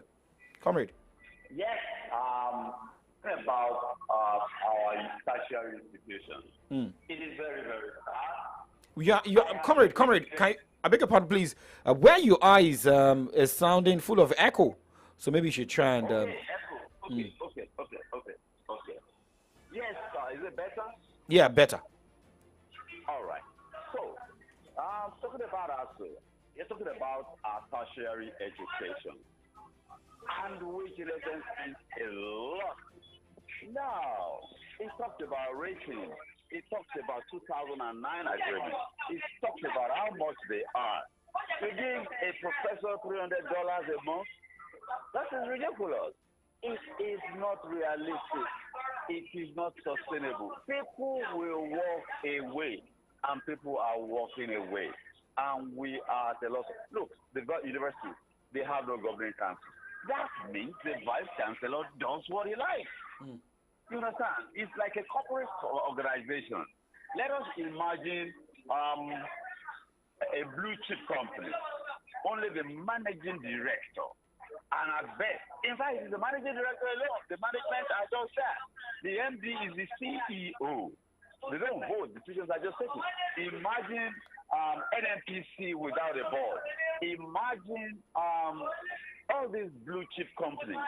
Comrade. Yes, about our tertiary institutions. It is very, very sad. Comrade, I beg your pardon, please. Where you are is sounding full of echo, so maybe you should try and. Okay. Yes, is it better? Yeah, better. All right. So, talking about you're talking about our tertiary education, and which represents a lot. Now, it talks about rating. It talks about 2009 agreement. It talks about how much they are. To give a professor $300 a month, that is ridiculous. It is not realistic. It is not sustainable. People will walk away, and people are walking away. And we are at a loss. Look, the university, they have no governing council. That means the vice chancellor does what he likes. You understand? It's like a corporate organization. Let us imagine a blue chip company. Only the managing director. And at best, in fact, it's the managing director alone. The management are just that. The MD is the CEO. They don't vote. Decisions are just taken. Imagine NNPC without a board. Imagine all these blue chip companies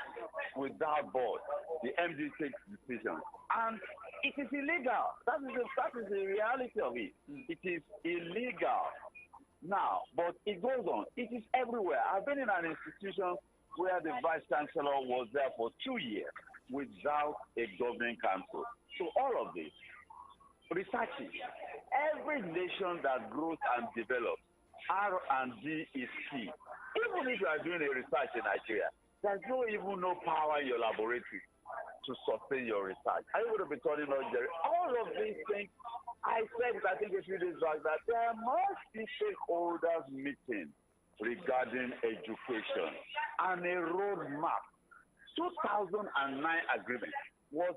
without board. The MD takes decisions. And it is illegal. That is the reality of it. It is illegal. Now, but it goes on. It is everywhere. I've been in an institution where the vice chancellor was there for 2 years without a governing council. So all of this, researching, every nation that grows and develops, R&D is key. Even if you are doing a research in Nigeria, there's no power in your laboratory to sustain your research. Are you going to be turning on Jerry? All of these things, I said, I think a few days back, that there must be stakeholders meeting regarding education and a roadmap. 2009 agreement was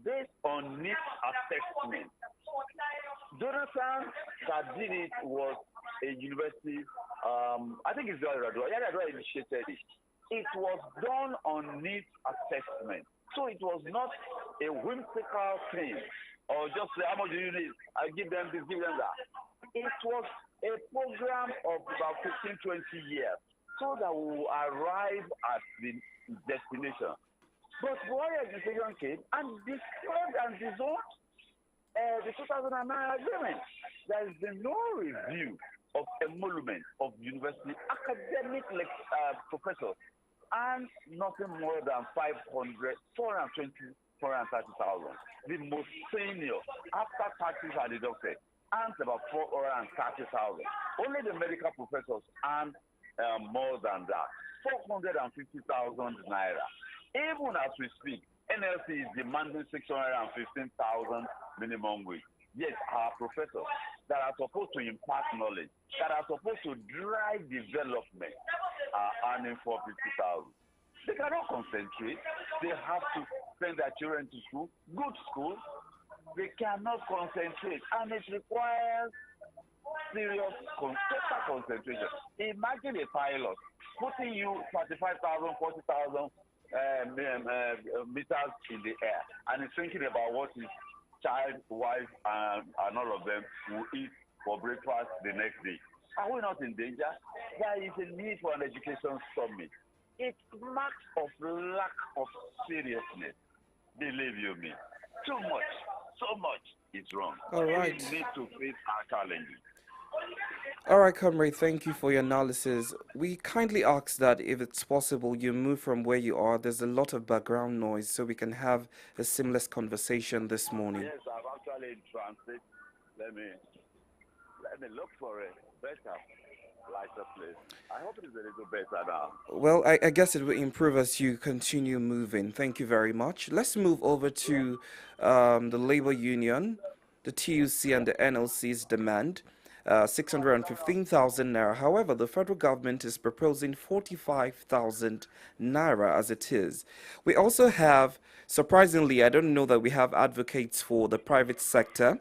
based on needs assessment. Jonathan that did it was a university, I think it's Yaradua initiated it. It was done on needs assessment. So it was not a whimsical thing or just say, how much do you need? I give them this, give them that. It was a program of about 15, 20 years so that we will arrive at the destination. But Buhari administration came and destroyed and dissolved the 2009 agreement. There has been no review of emolument of university academic professors, and nothing more than 430,000. The most senior, after taxes are deducted, earns about 430,000. Only the medical professors earn more than that, 450,000 naira. Even as we speak, NLC is demanding 615,000 minimum wage. Yes, our professors that are supposed to impart knowledge, that are supposed to drive development, are earning 450,000. They cannot concentrate. They have to send their children to school, good school. They cannot concentrate, and it requires serious total concentration. Imagine a pilot putting you 35,000, 40,000 meters in the air, and he's thinking about what his child, wife, and all of them will eat for breakfast the next day. Are we not in danger? There is a need for an education summit. It marks of lack of seriousness. Believe you me, too much, so much is wrong. All right. We need to face our challenges. All right, Comrade, thank you for your analysis. We kindly ask that if it's possible, you move from where you are. There's a lot of background noise, so we can have a seamless conversation this morning. Yes, I've actually translated. Let me look for it better. lighter place. I hope it is a little better now. Well, I guess it will improve as you continue moving. Thank you very much. Let's move over to the labor union, the TUC and the NLC's demand. 615,000 naira. However, the federal government is proposing 45,000 naira as it is. We also have, surprisingly, I don't know that we have advocates for the private sector.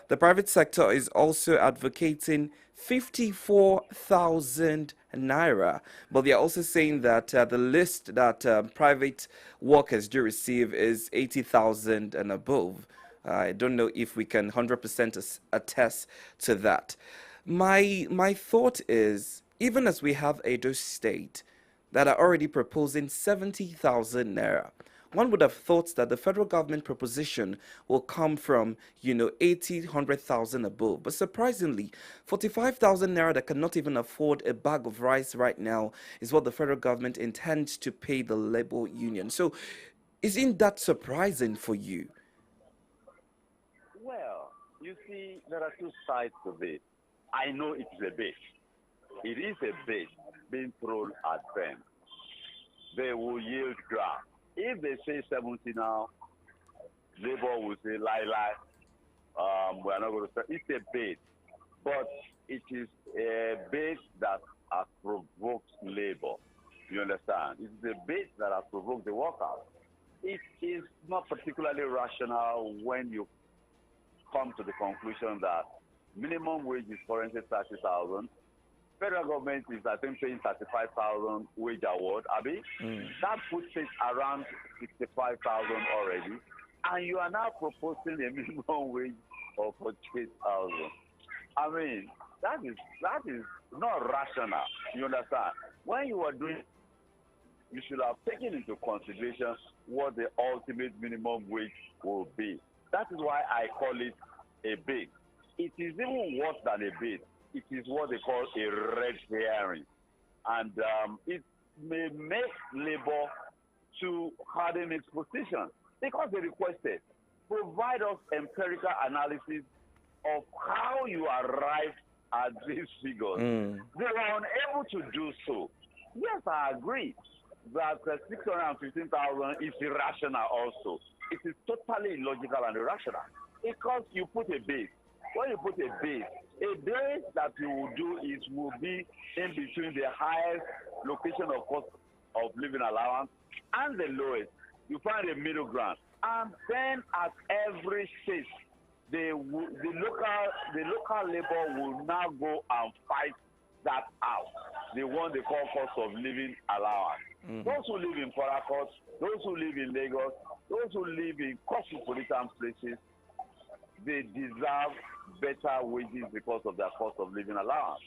The private sector is also advocating 54,000 naira, but they are also saying that the list that private workers do receive is 80,000 and above. I don't know if we can 100% attest to that. My thought is, even as we have Edo State that are already proposing 70,000 naira, one would have thought that the federal government proposition will come from, 80, 100,000 above. But surprisingly, 45,000 naira that cannot even afford a bag of rice right now is what the federal government intends to pay the labor union. So isn't that surprising for you? Well, you see, there are two sides to it. I know it is a bait. It is a bait being thrown at them. They will yield ground. If they say 70 now, Labour will say, lie. We are not going to say. It's a bait. But it is a bait that has provoked Labour. You understand? It's a bait that has provoked the workers. It is not particularly rational when you come to the conclusion that minimum wage is currently 30,000. Federal government is, I think, paying 35,000 wage award, Abi. That puts it around 65,000 already. And you are now proposing a minimum wage of 48,000. I mean, that is not rational. You understand? When you are doing, you should have taken into consideration what the ultimate minimum wage will be. That is why I call it a bid. It is even worse than a bid. It is what they call a red herring. And it may make Labour to harden its position because they requested, provide us empirical analysis of how you arrived at these figures. They were unable to do so. Yes, I agree that 615,000 is irrational also. It is totally illogical and irrational because you put a base. When you put a base that you will do will be in between the highest location of cost of living allowance and the lowest. You find a middle ground. And then at every stage, the local labor will now go and fight that out. The one they call cost of living allowance. Those who live in Port Harcourt, those who live in Lagos, those who live in cosmopolitan places, they deserve better wages because of their cost of living allowance.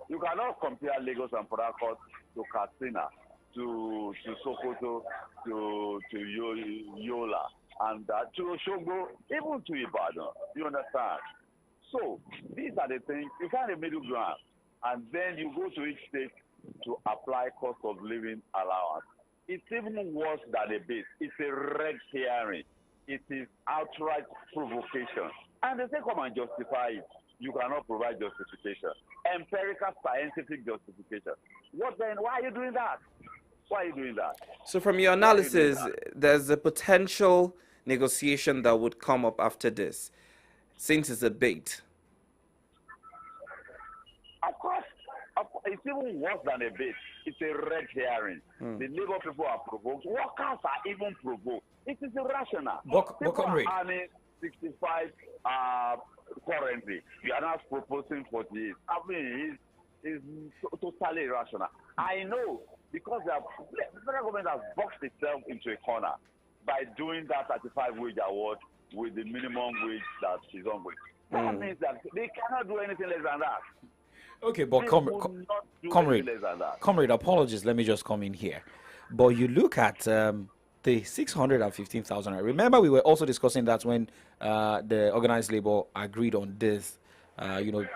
You cannot compare Lagos and Port Harcourt to Katsina, to Sokoto, to Yola, and to Oshogo, even to Ibadan. You understand? So these are the things. You find a middle ground, and then you go to each state to apply cost of living allowance. It's even worse than a base. It's a red herring. It is outright provocation. And they say, come and justify it. You cannot provide justification. Empirical scientific justification. What then? Why are you doing that? Why are you doing that? So from your analysis, there's a potential negotiation that would come up after this, since it's a bait. Of course. It's even worse than a bait. It's a red herring. The labor people are provoked. Workers are even provoked. It is irrational. People are earning 65 currently. You are now proposing 48. I mean, it's totally irrational. I know because the federal government has boxed itself into a corner by doing that 35 wage award with the minimum wage that is on wage. That means that they cannot do anything less than that. Okay, but comrade, apologies. Let me just come in here. But you look at the 615,000. Remember, we were also discussing that when the organized labor agreed on this,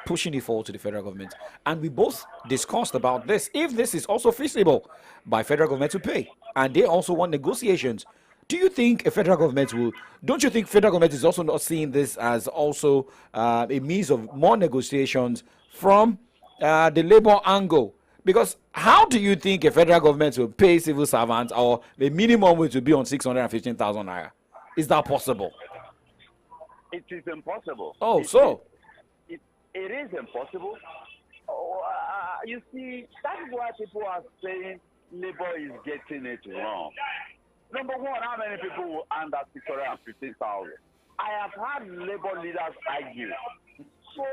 pushing it forward to the federal government. And we both discussed about this. If this is also feasible by federal government to pay, and they also want negotiations, do you think a federal government will? Don't you think federal government is also not seeing this as also a means of more negotiations from the labor angle. Because how do you think a federal government will pay civil servants, or the minimum wage will be on 615,000 naira? Is that possible? It is impossible. Oh, so? It is impossible. Oh, you see, that is why people are saying labor is getting it wrong. Number one, how many people will earn that 615,000? I have had labor leaders argue so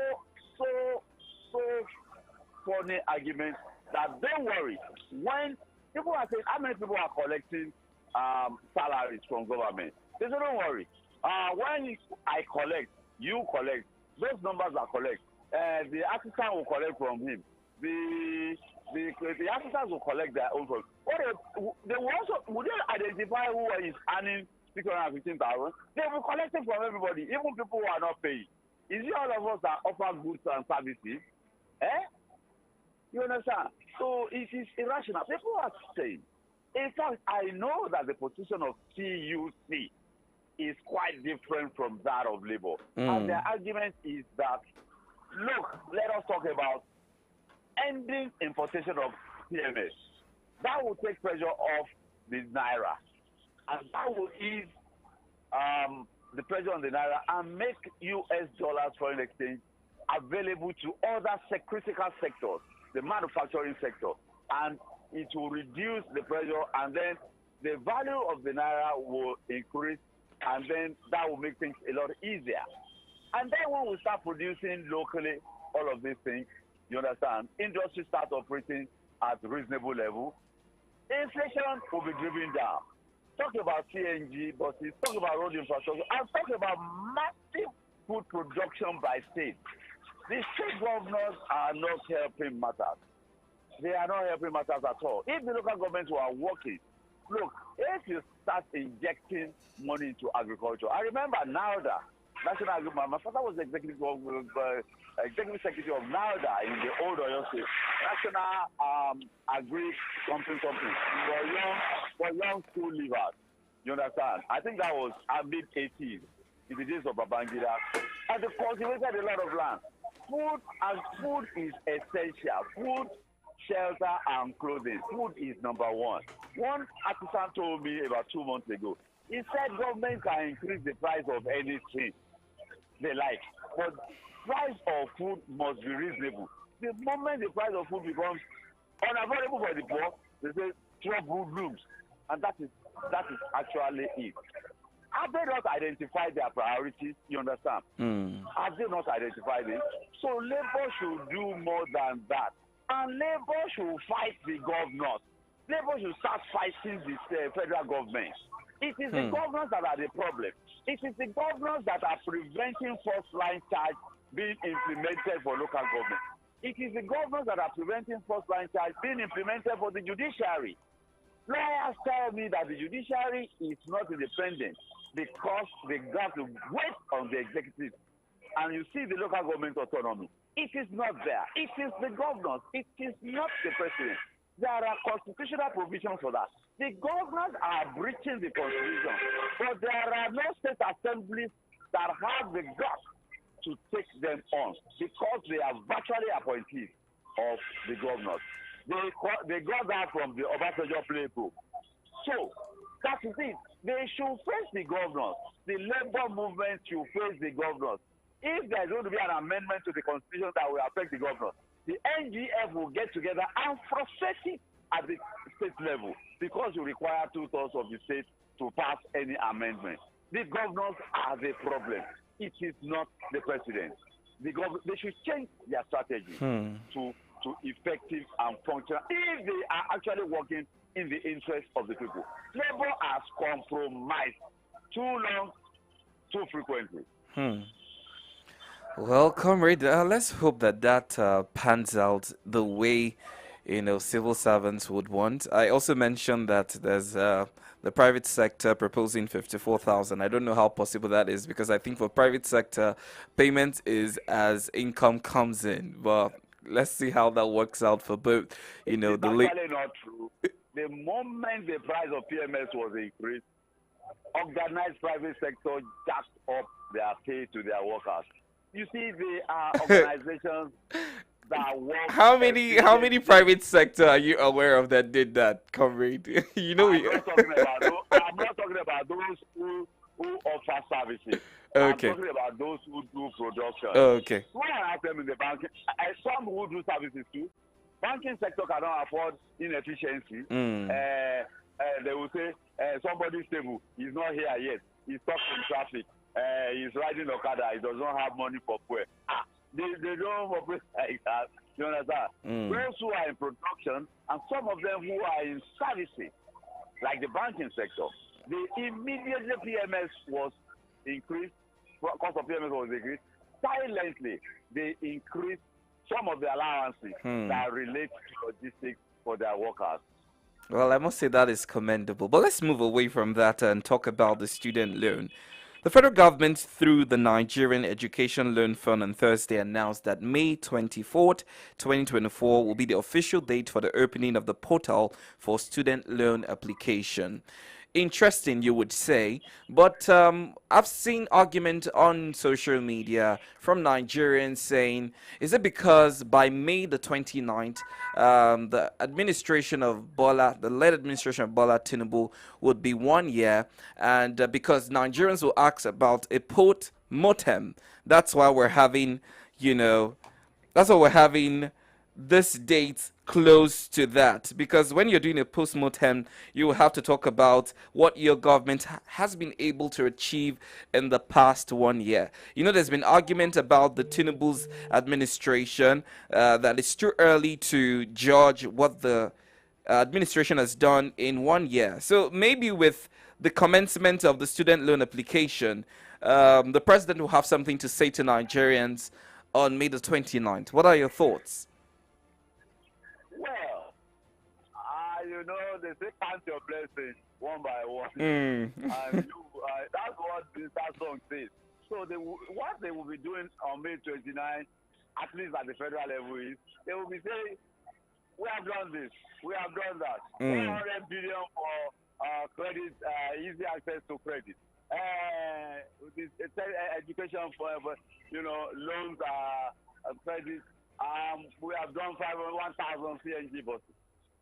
funny arguments that don't worry. When people are saying how many people are collecting salaries from government, they say don't worry. When I collect, you collect, those numbers are collect. The assistant will collect from him. The assistants will collect their own from. They will also would they identify who is earning 615,000? They will collect it from everybody, even people who are not paying. Is it all of us that offer goods and services? You understand? So it is irrational. People are saying. In fact, I know that the position of TUC is quite different from that of Labour. And their argument is that, look, let us talk about ending importation of PMS. That will take pressure off the Naira. And that will ease the pressure on the Naira and make US dollars foreign exchange available to other critical sectors, the manufacturing sector. And it will reduce the pressure, and then the value of the Naira will increase, and then that will make things a lot easier. And then when we start producing locally all of these things, you understand, industry starts operating at reasonable level, inflation will be driven down. Talk about CNG buses, talk about road infrastructure, and talk about massive food production by state. The state governors are not helping matters. They are not helping matters at all. If the local governments were working, look, if you start injecting money into agriculture, I remember NALDA, National Agriculture. My father was the executive secretary of NALDA in the old Oyo State, National Agri something for young school leavers. You understand? I think that was mid-80s, in the days of Babangida, and they cultivated a lot of land. Food is essential. Food, shelter, and clothing. Food is number one. One artisan told me about 2 months ago. He said government can increase the price of anything they like, but price of food must be reasonable. The moment the price of food becomes unavailable for the poor, they say trouble blooms, and that is actually it. Have they not identified their priorities? You understand? Have they not identified it? So Labour should do more than that. And Labour should fight the governors. Labour should start fighting the federal government. It is the governors that are the problem. It is the governors that are preventing first-line charge being implemented for local government. It is the governors that are preventing first-line charge being implemented for the judiciary. Lawyers tell me that the judiciary is not independent because they got to wait on the executive. And you see the local government autonomy. It is not there. It is the governors. It is not the president. There are constitutional provisions for that. The governors are breaching the constitution, but there are no state assemblies that have the guts to take them on because they are virtually appointees of the governors. They got that from the Obasanjo playbook. So that is it. They should face the governors. The labor movement should face the governors. If there is going to be an amendment to the constitution that will affect the governors, the NGF will get together and frustrate it at the state level because you require 2/3 of the state to pass any amendment. The governors are the problem. It is not the president. They should change their strategy to effective and functional if they are actually working in the interest of the people. Labour has compromised too long, too frequently. Well, comrade, let's hope that pans out the way civil servants would want. I also mentioned that there's the private sector proposing 54,000. I don't know how possible that is because I think for private sector, payment is as income comes in. But let's see how that works out for both. It's actually not true. The moment the price of PMS was increased, organized private sector jacked up their pay to their workers. You see, the organizations that work. How many private sector are you aware of that did that, comrade? You know, I'm not talking about those. I'm not talking about those who offer services. Okay. I'm talking about those who do production. Okay. When I ask them in the banking, some who do services too, banking sector cannot afford inefficiency. They will say somebody's stable. He's not here yet. He's stuck in traffic. He's riding Okada. He does not have money for fuel. They don't operate like that. You understand? Those who are in production and some of them who are in services, like the banking sector, immediately PMS was increased. Cost of PMS was increased. Silently, they increased some of the allowances that relate to logistics for their workers. Well, I must say that is commendable. But let's move away from that and talk about the student loan. The federal government, through the Nigerian Education Loan Fund, on Thursday announced that May 24th, 2024 will be the official date for the opening of the portal for student loan application. Interesting, you would say, but I've seen argument on social media from Nigerians saying, is it because by May the 29th, the administration of Bola, the led administration of Bola Tinubu would be 1 year, and because Nigerians will ask about a post-mortem, that's why we're having, this date close to that, because when you're doing a post-mortem, you will have to talk about what your government has been able to achieve in the past 1 year. There's been argument about the Tinubu's administration that it's too early to judge what the administration has done in 1 year. So maybe with the commencement of the student loan application, the president will have something to say to Nigerians on May the 29th. What are your thoughts? Well, they say count your blessings one by one. And that's what that song says. So what they will be doing on May 29th, at least at the federal level, is they will be saying, we have done this, we have done that. 100 billion for credit, easy access to credit. Education for loans, credit. We have done 1,000 CNG buses.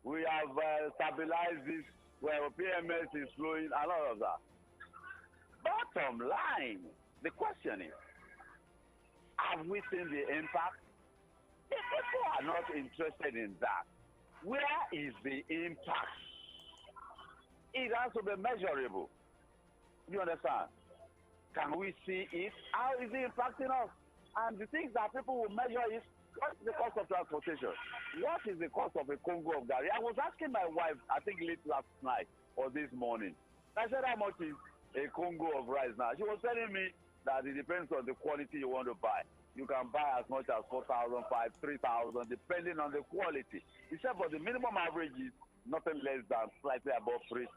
We have stabilized this where PMS is flowing, a lot of that. Bottom line, the question is, have we seen the impact? If people are not interested in that, where is the impact? It has to be measurable. You understand? Can we see it? How is it impacting us? And the things that people will measure is, what's the cost of transportation? What is the cost of a Congo of Gary? I was asking my wife, I think late last night or this morning. I said, how much is a Congo of rice now? She was telling me that it depends on the quality you want to buy. You can buy as much as 4,000, 5,000, 3,000, depending on the quality. He said, but the minimum average is nothing less than slightly above 3,000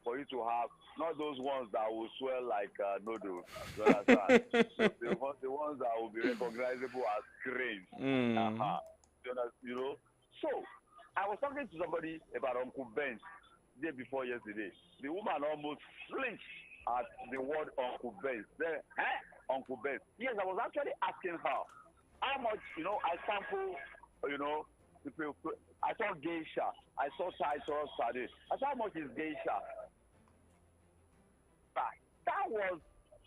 for you to have, not those ones that will swell like noodles. You understand? the ones that will be recognizable as grains. So I was talking to somebody about Uncle Ben day before yesterday. The woman almost flinched at the word Uncle Ben. Uncle Ben. Yes, I was actually asking her how much. I sample. I saw geisha. I saw Titus Sade. I saw how much is geisha. That was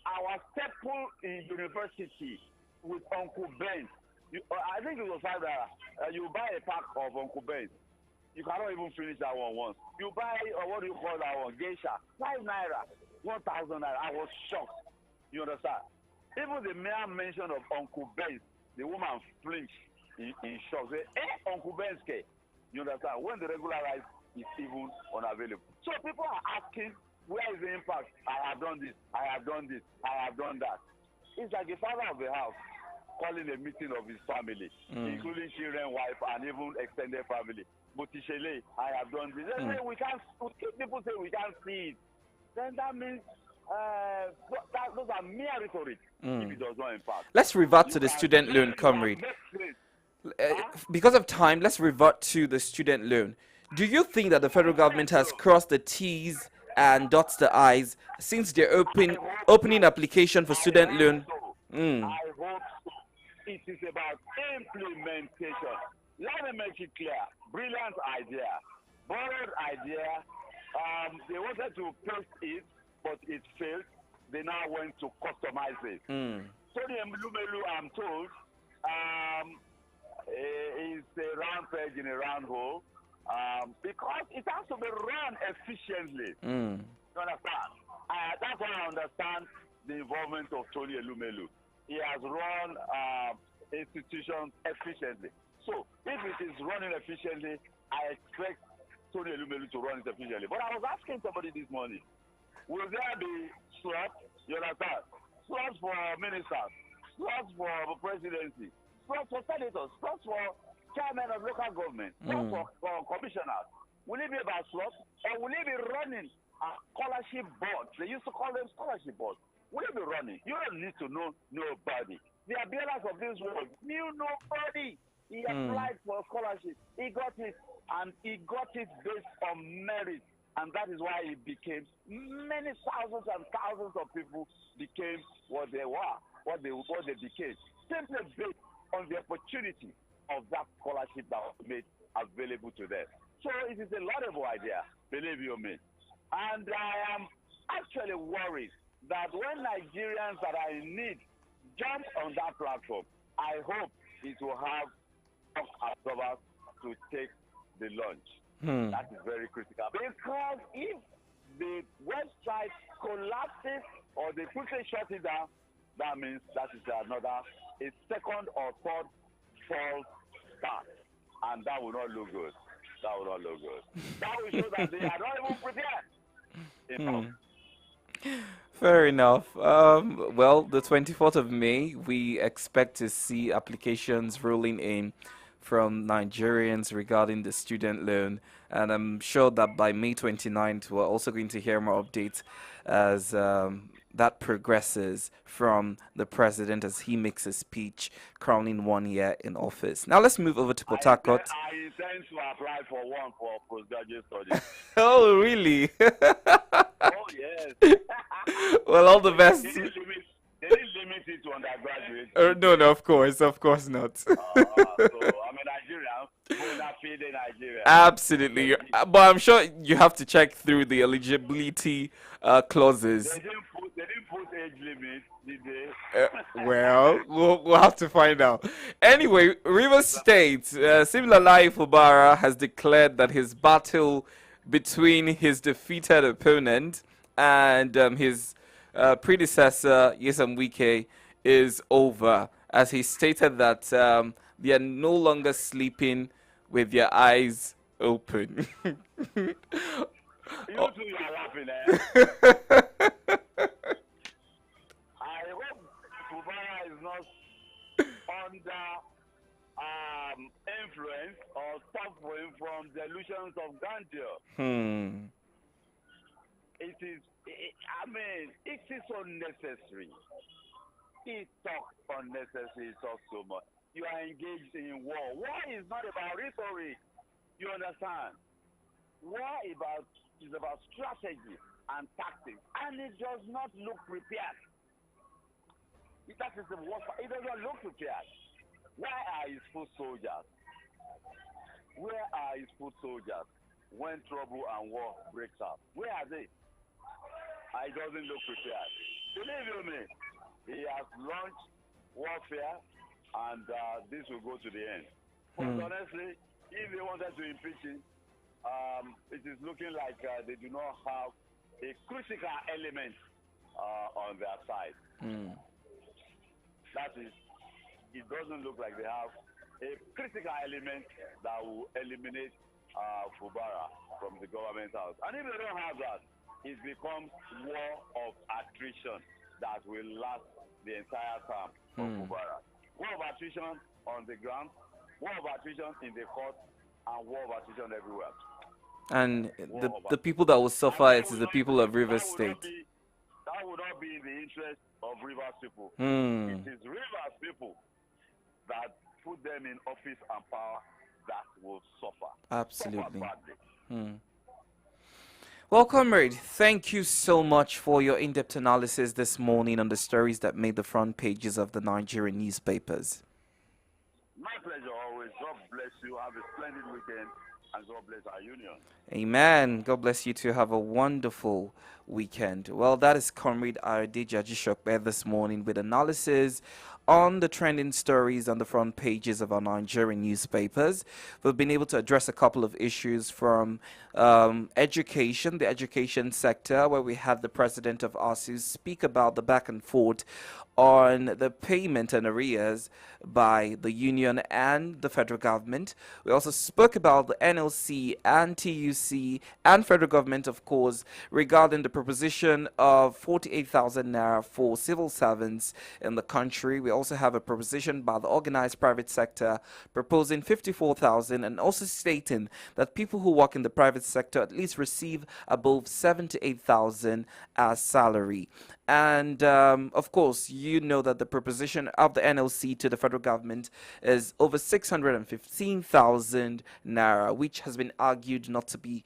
our staple in university with Uncle Ben. I think it was $5. You buy a pack of Uncle Ben. You cannot even finish that one once. You buy, what do you call that one? Geisha. 5 naira. 1,000 naira. I was shocked. You understand? Even the mere mention of Uncle Ben, the woman flinched in shock. Say, Uncle Ben's cake. You understand? When the regular rice is even unavailable. So people are asking, where is the impact? I have done this. I have done this. I have done that. It's like a father of the house calling a meeting of his family, including children, wife, and even extended family. Botishele, I have done this. We can't. People say we can't see it. Then that means those are mere rhetoric. If it does not impact. Let's revert to the student loan, comrade. Because of time, let's revert to the student loan. Do you think that the federal government has crossed the T's and dots the I's since they're opening application for student loan? I hope so. It is about implementation. Let me make it clear. Brilliant idea. Borrowed idea. They wanted to paste it, but it failed. They now went to customize it. Tony Lumelu, I'm told, is a round peg in a round hole because it has to be run efficiently. You understand? That's why I understand the involvement of Tony Lumelu. He has run institutions efficiently. So if it is running efficiently, I expect Tony Lumelu to run it efficiently. But I was asking somebody this morning, will there be slots? You understand? Slots for ministers, slots for the presidency, slots for senators, slots for chairmen of local government, slots for commissioners. Will it be about slots, or will it be running a scholarship board? They used to call them scholarship boards. Will it be running? You don't need to know nobody. The Abiolas of this world knew nobody. He applied for a scholarship. He got it, and he got it based on merit. And that is why it became many thousands and thousands of people became what they were, what they became, simply based on the opportunity of that scholarship that was made available to them. So it is a laudable idea, believe you me. And I am actually worried that when Nigerians that are in need jump on that platform, I hope it will have absorbers to take the launch. That is very critical. Because if the website collapses or they quickly shut it down, that means that is a second or third false start. And that will not look good. That will not look good. That will show that they are not even prepared. Fair enough. Well, the 24th of May, we expect to see applications rolling in from Nigerians regarding the student loan, and I'm sure that by May 29th we're also going to hear more updates as that progresses from the president as he makes a speech crowning 1 year in office. Now let's move over to Port Harcourt. I intend to apply for one for postgraduate studies. Oh, really? Oh, yes. Well, all the best. They didn't limit it to undergraduate. No, of course not. So I'm a Nigerian, bona fide Nigerian. Absolutely, but I'm sure you have to check through the eligibility clauses. They didn't put age limit, did they? Well, we'll have to find out. Anyway, Rivers State, Sibilalayi Fubara has declared that his battle between his defeated opponent and his predecessor, Nyesom Wike, is over, as he stated that they are no longer sleeping with their eyes open. You two, you are laughing, eh? I hope Fubara is not under influence or suffering from delusions of grandeur. It is unnecessary. He talks unnecessary, he talks so much. You are engaged in war. War is not about rhetoric. You understand? War is about strategy and tactics, and it does not look prepared. That is the worst part. It does not look prepared. Where are his foot soldiers? Where are his foot soldiers when trouble and war breaks out? Where are they? It doesn't look prepared. Believe you me, he has launched warfare, and this will go to the end. But honestly, if they wanted to impeach him, it is looking like they do not have a critical element on their side. That is, it doesn't look like they have a critical element that will eliminate Fubara from the government house. And if they don't have that, it becomes war of attrition that will last the entire term of Fubara. War of attrition on the ground, war of attrition in the court, and war of attrition everywhere. And the people that will suffer it is the people of Rivers State. That would not be in the interest of Rivers people. Mm. It is Rivers people that put them in office and power that will suffer. Absolutely. Suffer badly. Well, comrade, thank you so much for your in-depth analysis this morning on the stories that made the front pages of the Nigerian newspapers. pleasure always. God bless you. Have a splendid weekend. And God bless our union. Amen. God bless you too. Have a wonderful weekend. Well, that is Comrade Adeja Jishokbe this morning with analysis on the trending stories on the front pages of our Nigerian newspapers. We've been able to address a couple of issues from education, the education sector, where we had the president of ASU speak about the back and forth on the payment and arrears by the union and the federal government. We also spoke about the NLC and TUC and federal government, of course, regarding the proposition of 48,000 naira for civil servants in the country. We also have a proposition by the organized private sector proposing 54,000 and also stating that people who work in the private sector at least receive above 78,000 as salary. And of course, you know that the proposition of the NLC to the federal government is over 615,000 naira, which has been argued not to be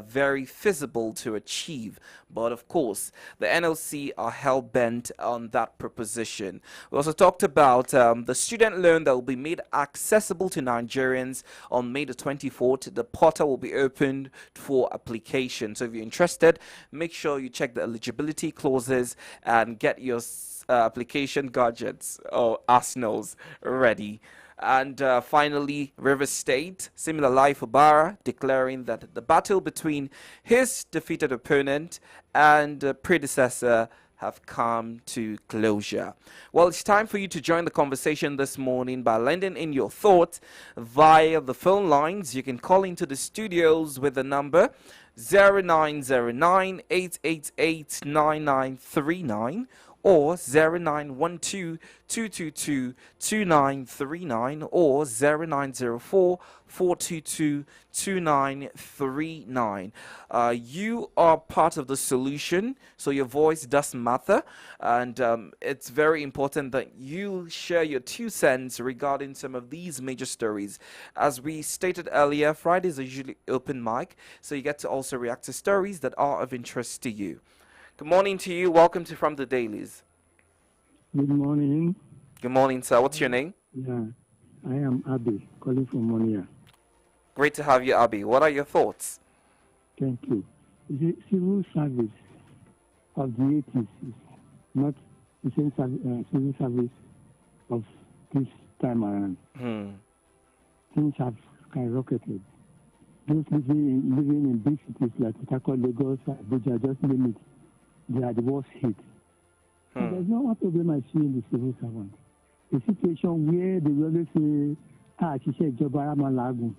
very feasible to achieve. But of course, the NLC are hell bent on that proposition. We also talked about the student loan that will be made accessible to Nigerians on May the 24th. The portal will be opened for application. So if you're interested, make sure you check the eligibility clauses and get your application gadgets or arsenals ready. And finally, River State, similar life for Barra, declaring that the battle between his defeated opponent and predecessor have come to closure. Well, it's time for you to join the conversation this morning by lending in your thoughts via the phone lines. You can call into the studios with the number 0909-888-9939 or 0912-222-2939 or 0904-422-2939. You are part of the solution, so your voice does matter, and it's very important that you share your 2 cents regarding some of these major stories. As we stated earlier, Fridays are usually open mic, so you get to also react to stories that are of interest to you. Good morning to you. Welcome to From the Dailies. Good morning. Good morning, sir. What's your name? Yeah, I am Abi, calling from Monia. Great to have you, Abi. What are your thoughts? Thank you. The civil service of the 80s is not the same civil service of this time around. Things have skyrocketed. Those living in big cities like Port Lagos, Abuja, just name it, they are the worst hit. So there's no one problem I see in the civil servant. A situation where they will always say, she said, Malagun.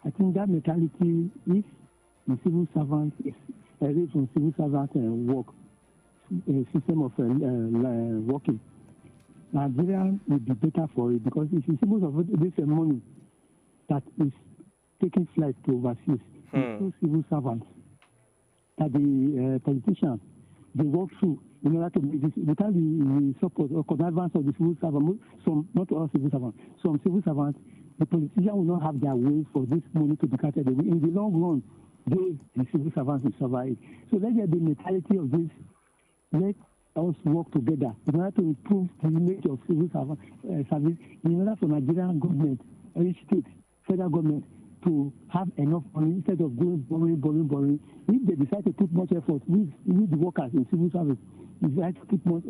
I think that mentality, if the civil servant is away from civil servant work, a system of working, Nigeria will be better for it, because if you suppose of this money that is taking flight to overseas, two civil servants that the politicians they work through in order to make this, without the support or connivance of the civil servants, some, not all civil servants, some civil servants, the politicians will not have their way for this money to be counted. In the long run, they, the civil servants, will survive. So let's get the mentality of this. Let us work together in order to improve the image of civil service, in order for Nigerian government, each state, federal government, to have enough money instead of going borrowing. If they decide to put much effort with the workers in civil service, if they decide to put much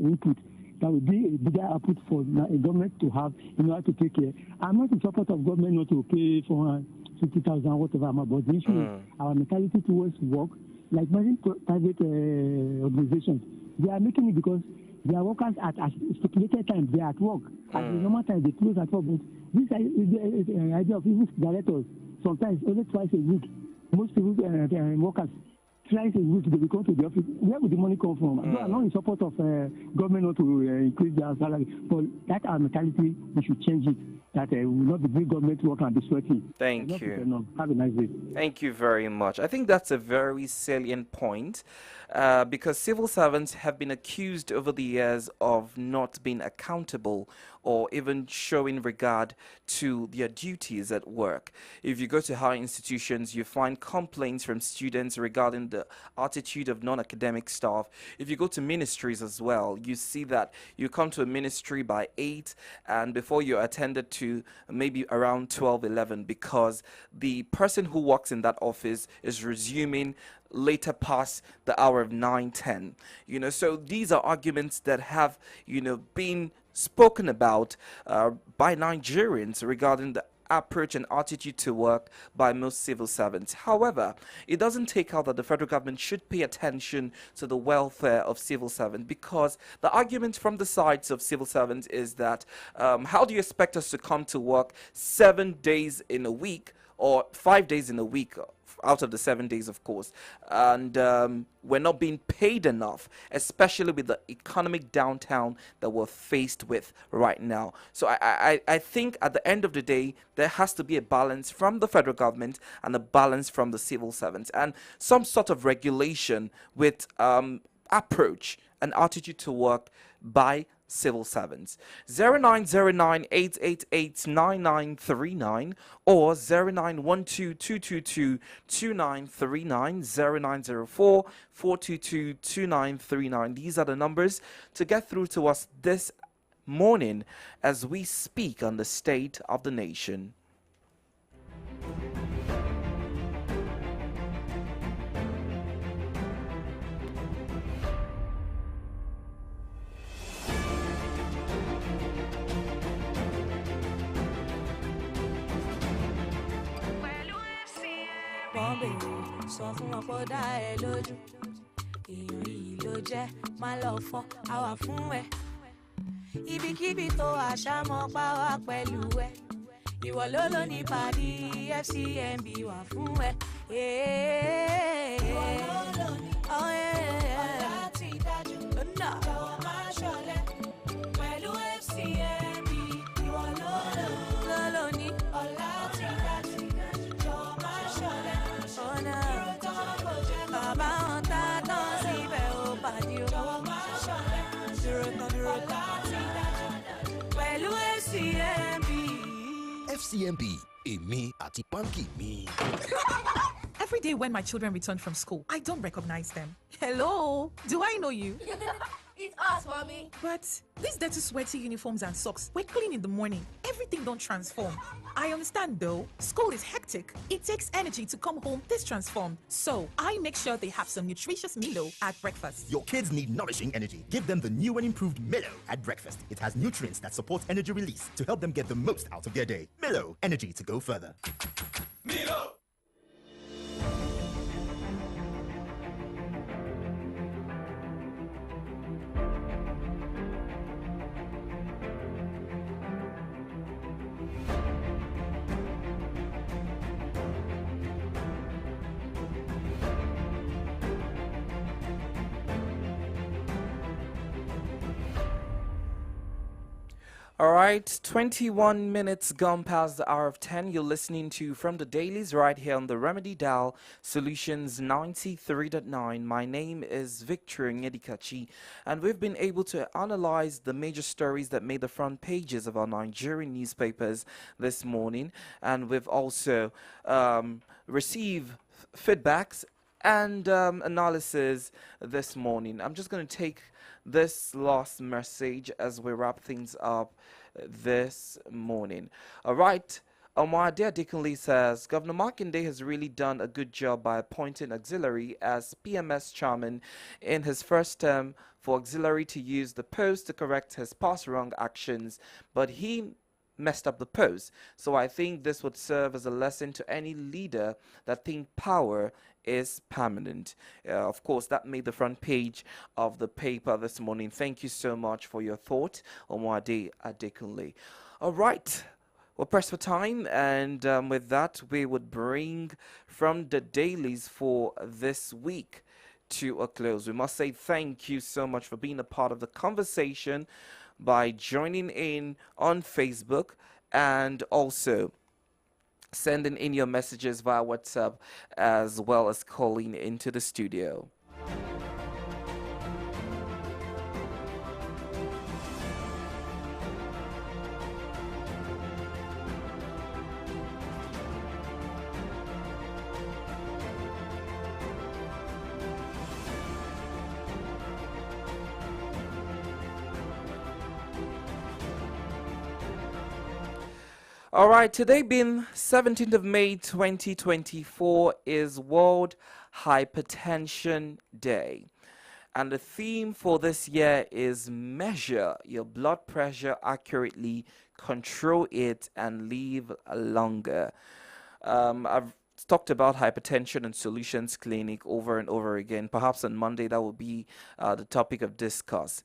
input, that would be a bigger output for a government to have in order to take care. I'm not in support of government not to pay for 50,000, whatever, but the issue is our mentality towards work, like many private organizations, they are making it because their workers at stipulated time, they are at work. At the normal time, they close at work. But this is the idea of even directors, sometimes only twice a week. Most civil workers, twice a week, they will come to the office. Where would the money come from? So I'm not in support of government not to increase their salary. But that our mentality, we should change it. That we will not be doing government work and be sweating. Thank you. Have a nice day. Thank you very much. I think that's a very salient point because civil servants have been accused over the years of not being accountable or even showing regard to their duties at work. If you go to higher institutions, you find complaints from students regarding the attitude of non-academic staff. If you go to ministries as well, you see that you come to a ministry by 8 and before you're attended to maybe around 12, 11, because the person who works in that office is resuming later past the hour of 9, 10. So these are arguments that have, been spoken about by Nigerians regarding the approach and attitude to work by most civil servants. However, it doesn't take out that the federal government should pay attention to the welfare of civil servants, because the argument from the sides of civil servants is that how do you expect us to come to work 7 days in a week or 5 days in a week out of the 7 days, of course, and we're not being paid enough, especially with the economic downtown that we're faced with right now. So I think at the end of the day, there has to be a balance from the federal government and a balance from the civil servants, and some sort of regulation with approach and attitude to work by civil servants. 0909-888-9939 or 0912-222-2939, 0904-422-2939. These are the numbers to get through to us this morning as we speak on the state of the nation. Sọ fún wọn kó dá ẹ lójú, èèyàn yìí ló jẹ́ má lọ fọ́ àwa fún ẹ. Ibikíbi tó àṣà mọ́ pa wá pẹ̀lú ẹ, ìwọ ló ló ní pàdé FCMB wà fún ẹ. Ìwọ ló ló ní ọ̀la ti dájú, jọ̀wọ́ má ṣọ̀lẹ pẹ̀lú FCMB. Ìwọ ló ló ní ọ̀la ti dájú, jọ̀wọ́ má ṣọ̀lẹ. FCMB, èmi àti pánkì mi. Every day when my children return from school, I don't recognize them. Hello, do I know you? It's us, mommy. But these dirty, sweaty uniforms and socks, we're clean in the morning. Everything don't transform. I understand though. School is hectic. It takes energy to come home this transformed. So I make sure they have some nutritious Milo at breakfast. Your kids need nourishing energy. Give them the new and improved Milo at breakfast. It has nutrients that support energy release to help them get the most out of their day. Milo, energy to go further. Milo! All right, 21 minutes gone past the hour of 10. You're listening to From the Dailies right here on the Remedy Dial Solutions 93.9. My name is Victor Nyedikachi, and we've been able to analyze the major stories that made the front pages of our Nigerian newspapers this morning, and we've also received feedbacks and analysis this morning. I'm just going to take this last message as we wrap things up this morning. All right. Omwade Adekunle says, Governor Makinde has really done a good job by appointing Auxiliary as PMS chairman in his first term for Auxiliary to use the post to correct his past wrong actions, but he messed up the post. So I think this would serve as a lesson to any leader that think power is permanent. Of course, that made the front page of the paper this morning. Thank you so much for your thought, Omwade Adekunle. All right. We're pressed for time, and with that, we would bring From the Dailies for this week to a close. We must say thank you so much for being a part of the conversation by joining in on Facebook and also sending in your messages via WhatsApp as well as calling into the studio. All right, today being 17th of May 2024 is World Hypertension Day. And the theme for this year is measure your blood pressure accurately, control it, and live longer. I've talked about hypertension and solutions clinic over and over again. Perhaps on Monday that will be the topic of discuss.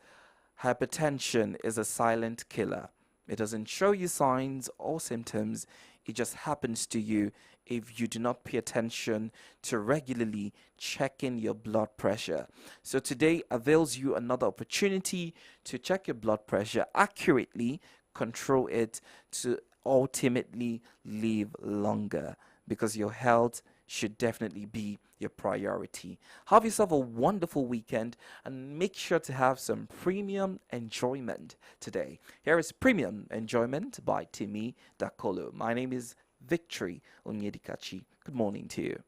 Hypertension is a silent killer. It doesn't show you signs or symptoms. It just happens to you if you do not pay attention to regularly checking your blood pressure. So today avails you another opportunity to check your blood pressure accurately, control it to ultimately live longer, because your health should definitely be your priority. Have yourself a wonderful weekend and make sure to have some premium enjoyment today. Here is Premium Enjoyment by Timi Dakolo. My name is Victory Onyedikachi. Good morning to you.